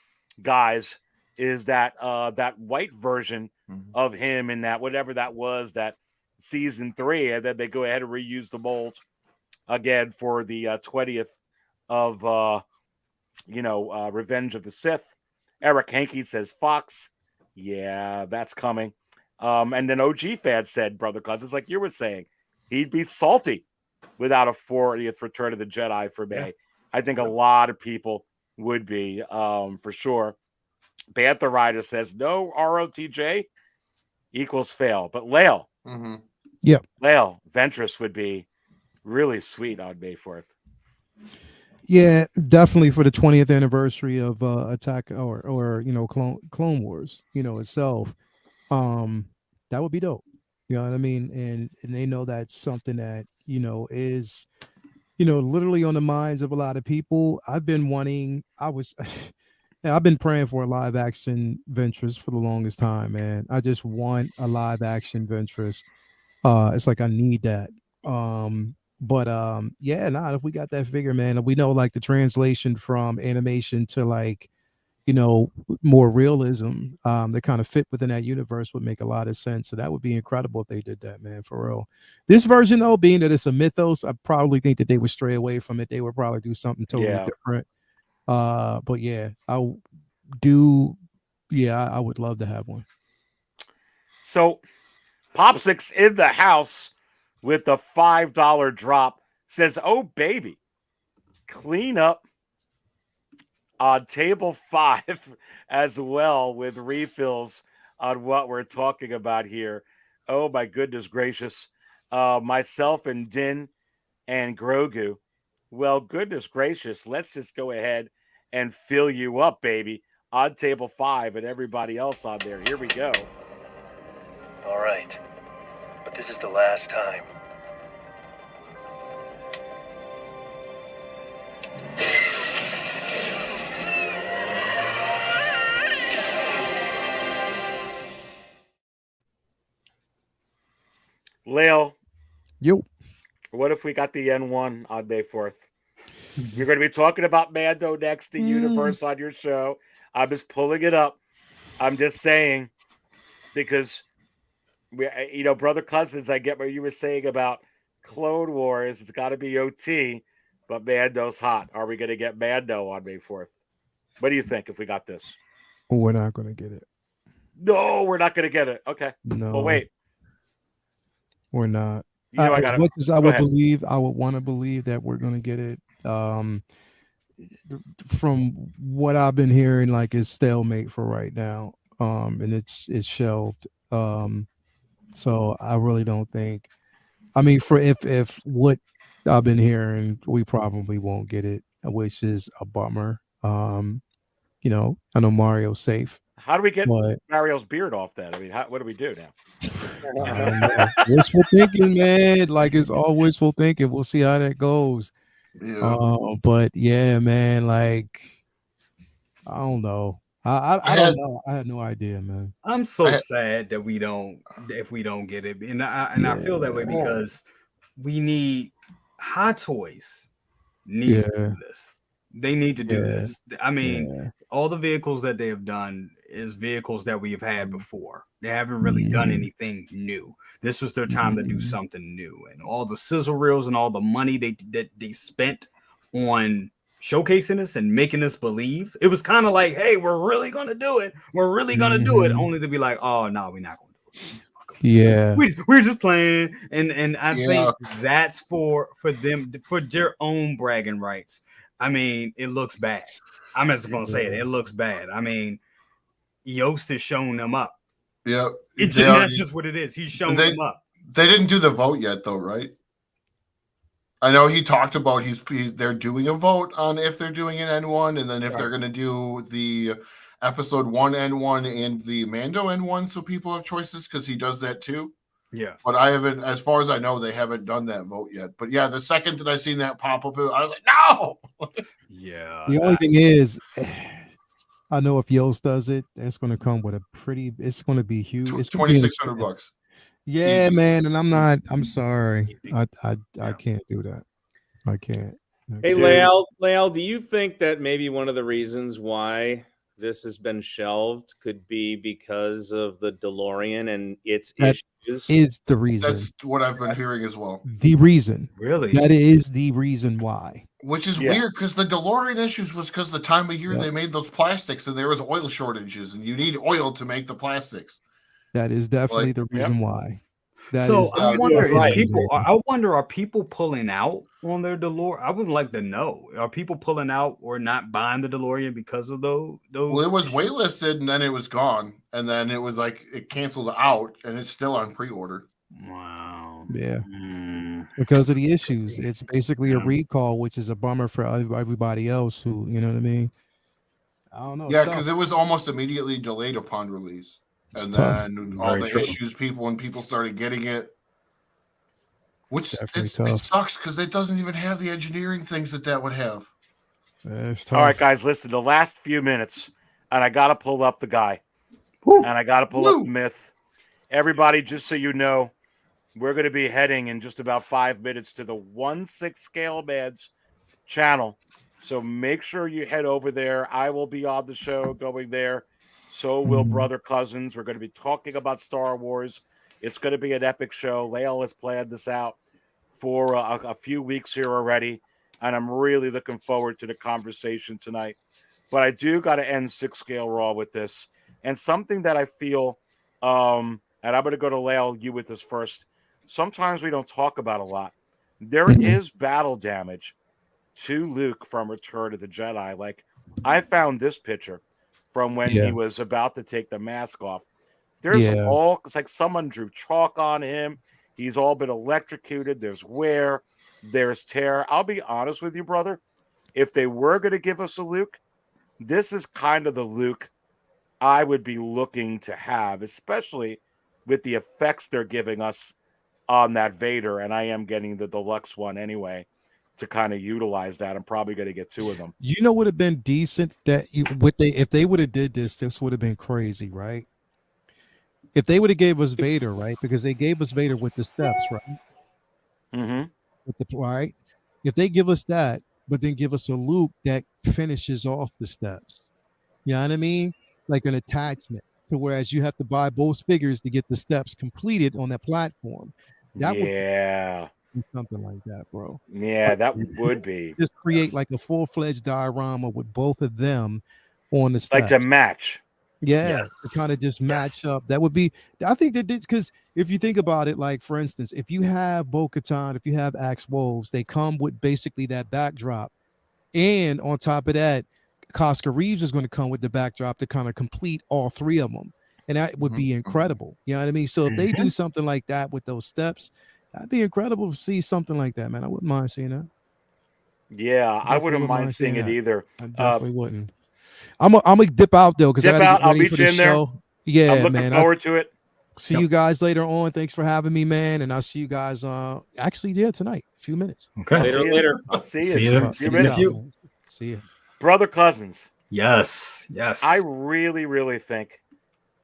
guys, is that that white version of him in that whatever that was, that season 3, and then they go ahead and reuse the mold again for the 20th of Revenge of the Sith. Eric Hankey says Fox. Yeah, that's coming. And then OG fans said, Brother Cousins, like you were saying, he'd be salty without a 40th Return of the Jedi for May. Yeah. I think a lot of people would be, for sure. Panther Rider says no ROTJ equals fail. But Lael, Lael, Ventress would be really sweet on May 4th. Yeah, definitely for the 20th anniversary of Attack or Clone Wars, itself. That would be dope. You know what I mean? And they know that's something that, is, literally on the minds of a lot of people. I've been praying for a live action Ventress for the longest time, man. I just want a live action Ventress. It's like I need that. If we got that figure, man, we know like the translation from animation to like, more realism, that kind of fit within that universe would make a lot of sense. So that would be incredible if they did that, man, for real. This version, though, being that it's a mythos, I probably think that they would stray away from it. They would probably do something totally different. But yeah, I would love to have one. So Popsix in the house with the $5 drop says, oh, baby, clean up on table 5 as well with refills on what we're talking about here. Oh, my goodness gracious. Myself and Din and Grogu. Well, goodness gracious, let's just go ahead and fill you up, baby, on table 5 and everybody else on there. Here we go. All right. But this is the last time. Leo. Yo. What if we got the N1 on May 4th? You're going to be talking about Mando next, the universe on your show. I'm just pulling it up. I'm just saying, because Brother Cousins, I get what you were saying about Clone Wars. It's got to be OT, but Mando's hot. Are we going to get Mando on May 4th? What do you think if we got this? We're not going to get it. No, we're not going to get it. Okay. No. Well, wait. We're not. As much as I would believe, I would want to believe that we're going to get it. From what I've been hearing, like it's stalemate for right now. And it's shelved. So I really don't think. I mean, for if what I've been hearing, we probably won't get it, which is a bummer. I know Mario's safe. How do we get Mario's beard off then? I mean, what do we do now? I don't know. Wishful thinking, man. Like it's all wishful thinking. We'll see how that goes. Yeah. But yeah, man. Like I don't know. I don't know. I had no idea, man. I'm so sad that if we don't get it, and I feel that way because we need Hot Toys needs to do this. They need to do this. I mean, all the vehicles that they have done is vehicles that we've had before. They haven't really done anything new. This was their time to do something new, and all the sizzle reels and all the money they spent on showcasing us and making us believe. It was kind of like, hey, we're really gonna do it. We're really gonna do it, only to be like, oh no, we're not gonna do it. We're just playing, and I think that's for them, for their own bragging rights. I mean, it looks bad. I'm just gonna say it. It looks bad. I mean, Yost is showing them up. Yeah, That's just what it is. He's showing them up. They didn't do the vote yet, though, right? I know he talked about they're doing a vote on if they're doing an N1, and then if they're going to do the episode 1 N1 and the Mando N1, so people have choices, because he does that too. Yeah. But I haven't, as far as I know, they haven't done that vote yet. But yeah, the second that I seen that pop up, I was like, no. Yeah. The only thing is, I know if Yost does it, it's going to come with it's going to be huge. It's $2,600. Yeah, man. And I'm sorry. I can't do that. I can't. Hey, Lael, do you think that maybe one of the reasons why this has been shelved could be because of the DeLorean and its issues? Is the reason. That's what I've been hearing as well. The reason. Really? That is the reason why. Which is weird, because the DeLorean issues was because the time of year they made those plastics and there was oil shortages, and you need oil to make the plastics. That is definitely the reason why. I wonder, are people pulling out on their DeLorean? I would like to know. Are people pulling out or not buying the DeLorean because of those? Well, it was waitlisted and then it was gone, and then it was like it canceled out, and it's still on pre-order. Wow. Yeah. Because of the issues, it's basically a recall, which is a bummer for everybody else who, you know what I mean. I don't know. Yeah, because it was almost immediately delayed upon release. And then all the issues when people started getting it, which it sucks because it doesn't even have the engineering things that would have. All right, guys, listen, the last few minutes, and I got to pull up the guy, and I got to pull up the myth. Everybody, just so you know, we're going to be heading in just about 5 minutes to the 1/6 Scale Mads channel. So make sure you head over there. I will be on the show going there. So will Brother Cousins. We're going to be talking about Star Wars. It's going to be an epic show. Lael has planned this out for a few weeks here already, and I'm really looking forward to the conversation tonight. But I do got to end 6 Scale Raw with this, and something that I feel, and I'm going to go to Lael, you with this first. Sometimes we don't talk about a lot. There is battle damage to Luke from Return of the Jedi. Like, I found this picture from when he was about to take the mask off. There's it's like someone drew chalk on him. He's all been electrocuted. There's wear, there's tear. I'll be honest with you, brother. If they were going to give us a Luke, this is kind of the Luke I would be looking to have, especially with the effects they're giving us on that Vader. And I am getting the deluxe one anyway to kind of utilize that. I'm probably going to get 2 of them. You know, would have been decent if they would have did this would have been crazy, right? If they would have gave us Vader, right? Because they gave us Vader with the steps, right? Mm-hmm. If they give us that, but then give us a Luke that finishes off the steps, you know what I mean? Like an attachment. So whereas you have to buy both figures to get the steps completed on that platform. That would something like that, bro. Yeah, that would be. Just create like a full-fledged diorama with both of them on the steps. Like to match. Yeah, to kind of just match up. That would be, I think that because if you think about it, like for instance, if you have Bo-Katan, if you have Axe Wolves, they come with basically that backdrop. And on top of that, Cosca Reeves is going to come with the backdrop to kind of complete all 3 of them. And that would be incredible. You know what I mean? So if they do something like that with those steps, that'd be incredible to see something like that, man. I wouldn't mind seeing that. Yeah, I wouldn't mind seeing it either. I definitely wouldn't. I'm gonna dip out though because I gotta get I'll ready meet for the you in show. there. Yeah, I'm looking man. forward to it. See you guys later on. Thanks for having me, man. And I'll see you guys tonight. A few minutes. Okay. Later. I'll see you. See you. See you. Brother Cousins. Yes. I really, really think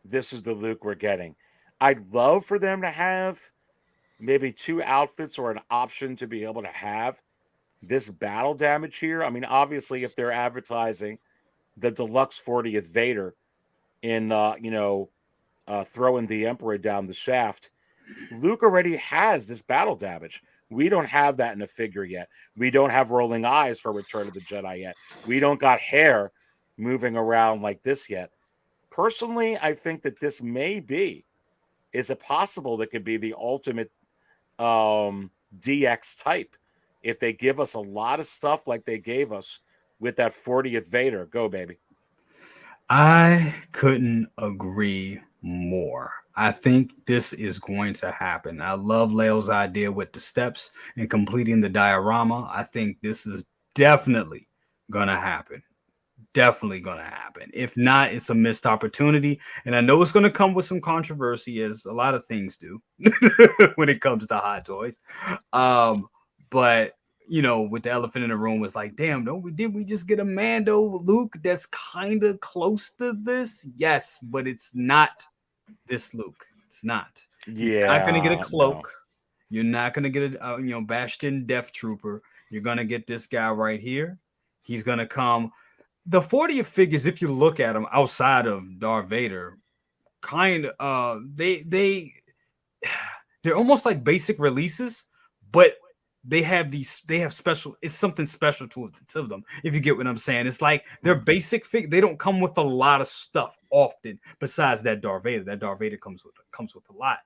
this is the Luke we're getting. I'd love for them to have maybe 2 outfits or an option to be able to have this battle damage here. I mean, obviously, if they're advertising the deluxe 40th Vader in, throwing the Emperor down the shaft, Luke already has this battle damage. We don't have that in a figure yet. We don't have rolling eyes for Return of the Jedi yet. We don't got hair moving around like this yet. Personally, I think that this may be, is it possible that could be the ultimate DX type if they give us a lot of stuff like they gave us with that 40th Vader. Go, baby. I couldn't agree more. I think this is going to happen. I love Leo's idea with the steps and completing the diorama. I think this is definitely going to happen. Definitely going to happen. If not, it's a missed opportunity. And I know it's going to come with some controversy, as a lot of things do when it comes to Hot Toys. But with the elephant in the room was like, damn, did we just get a Mando Luke that's kind of close to this? Yes, but it's not this Luke. It's not. You're not gonna get a cloak. No. You're not gonna get a Bastion Death Trooper. You're gonna get this guy right here. He's gonna come. The 40th figures, if you look at them outside of Darth Vader, they're almost like basic releases, but they have special, it's something special to them, if you get what I'm saying. It's like they're basic they don't come with a lot of stuff often besides that Darth Vader. That Darth Vader comes with a lot.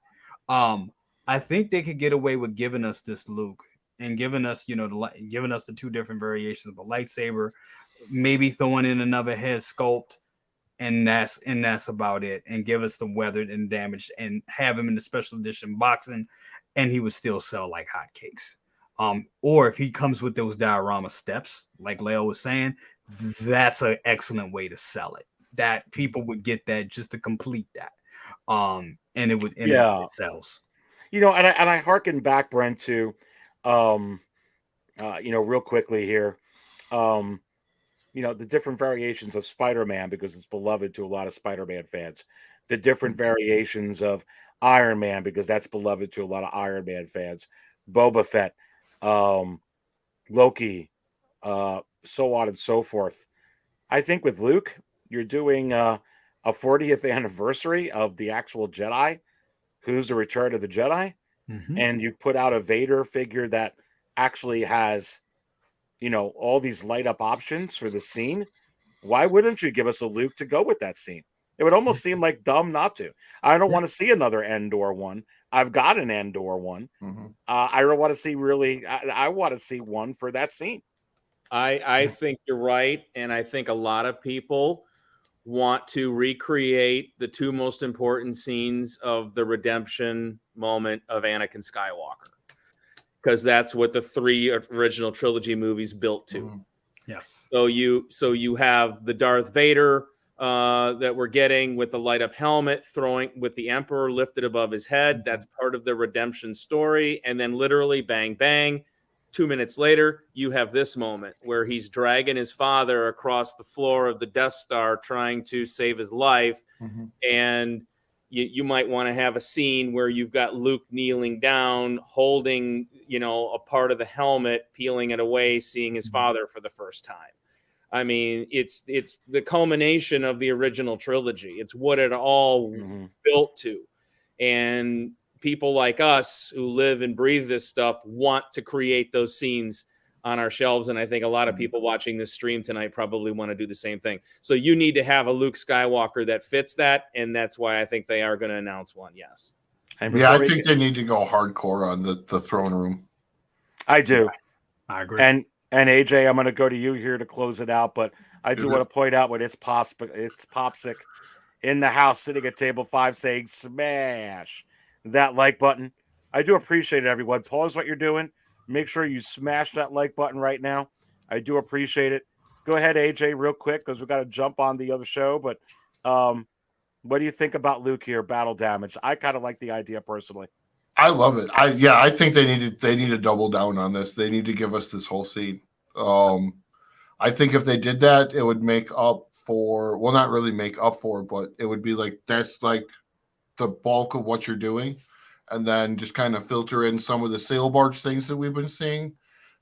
I think they could get away with giving us this Luke and giving us giving us the two different variations of a lightsaber, maybe throwing in another head sculpt, and that's about it, and give us the weathered and damaged and have him in the special edition boxing, and he would still sell like hotcakes. Or if he comes with those diorama steps, like Leo was saying, that's an excellent way to sell it. That people would get that just to complete that. And it would it sells. And I harken back, Brent, to real quickly here. The different variations of Spider-Man, because it's beloved to a lot of Spider-Man fans. The different variations of Iron Man, because that's beloved to a lot of Iron Man fans. Boba Fett, Loki, so on and so forth. I think with Luke, you're doing a 40th anniversary of the actual Jedi, who's the Return of the Jedi, and you put out a Vader figure that actually has all these light up options for the scene. Why wouldn't you give us a Luke to go with that scene? It would almost seem like dumb not to. I don't want to see another Endor one. I've got an Endor one. I don't want to see I want to see one for that scene. I think you're right. And I think a lot of people want to recreate the two most important scenes of the redemption moment of Anakin Skywalker, because that's what the 3 original trilogy movies built to. Yes. So you have the Darth Vader that we're getting with the light up helmet, throwing with the Emperor lifted above his head. That's part of the redemption story. And then literally bang, bang. 2 minutes later, you have this moment where he's dragging his father across the floor of the Death Star trying to save his life. And you might want to have a scene where you've got Luke kneeling down, holding, a part of the helmet, peeling it away, seeing his father for the first time. I mean, it's the culmination of the original trilogy. It's what it all built to. And people like us who live and breathe this stuff want to create those scenes on our shelves. And I think a lot of people watching this stream tonight probably want to do the same thing. So you need to have a Luke Skywalker that fits that. And that's why I think they are going to announce one. Yes. Yeah, I think they need to go hardcore on the throne room. I do. Yeah, I agree. And AJ, I'm going to go to you here to close it out, but I do want to point out when it's Popsic in the house sitting at table 5 saying smash that like button. I do appreciate it, everyone. Pause what you're doing. Make sure you smash that like button right now. I do appreciate it. Go ahead, AJ, real quick, because we've got to jump on the other show. But what do you think about Luke here, battle damage? I kind of like the idea personally. I love it. I think they need to double down on this. They need to give us this whole scene. I think if they did that, it would make up for, well, not really make up for, but it would be like, that's like the bulk of what you're doing. And then just kind of filter in some of the sail barge things that we've been seeing.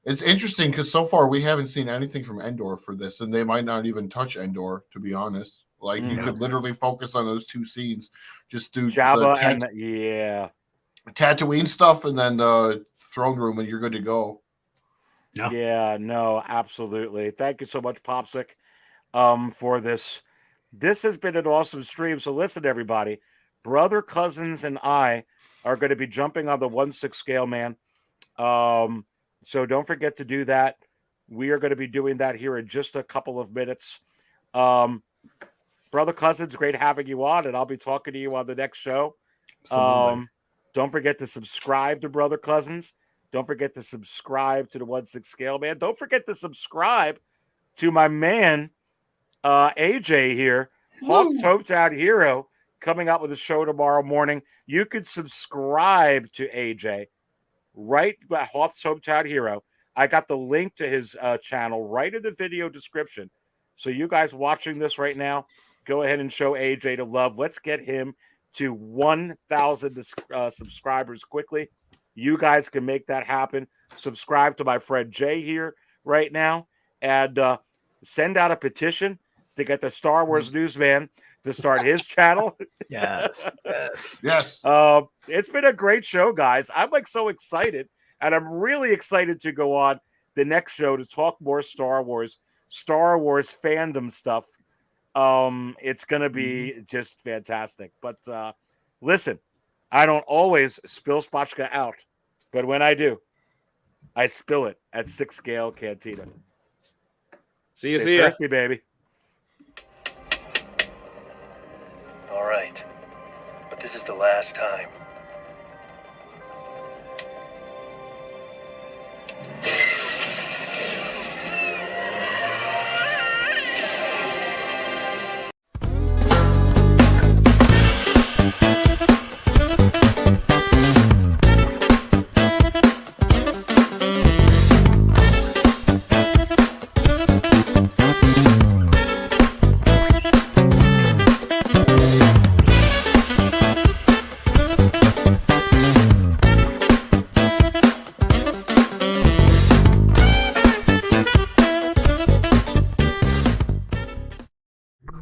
It's interesting because so far we haven't seen anything from Endor for this, and they might not even touch Endor, to be honest. Like you could literally focus on those 2 scenes, just do Jabba Tatooine stuff, and then the throne room, and you're good to go. No. Yeah, no, absolutely. Thank you so much, Popsic, for this. This has been an awesome stream. So listen, everybody, brother, cousins, and I are going to be jumping on the 1/6 scale, man. So don't forget to do that. We are going to be doing that here in just a couple of minutes. But Brother Cousins, great having you on, and I'll be talking to you on the next show. Absolutely. Don't forget to subscribe to Brother Cousins. Don't forget to subscribe to the 16 Scale Man. Don't forget to subscribe to my man, AJ here, Hawk's Hometown Hero, coming out with a show tomorrow morning. You can subscribe to AJ right at Hawk's Hometown Hero. I got the link to his channel right in the video description. So you guys watching this right now, go ahead and show AJ the love. Let's get him to 1,000 subscribers quickly. You guys can make that happen. Subscribe to my friend Jay here right now, and send out a petition to get the Star Wars Newsman to start his channel. Yes. It's been a great show, guys. I'm like so excited, and I'm really excited to go on the next show to talk more Star Wars fandom stuff. It's gonna be just fantastic. But listen, I don't always spill spotchka out, but when I do, I spill it at Six Scale Cantina. See you, Stay thirsty, baby. All right. But this is the last time.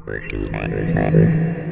Thank you.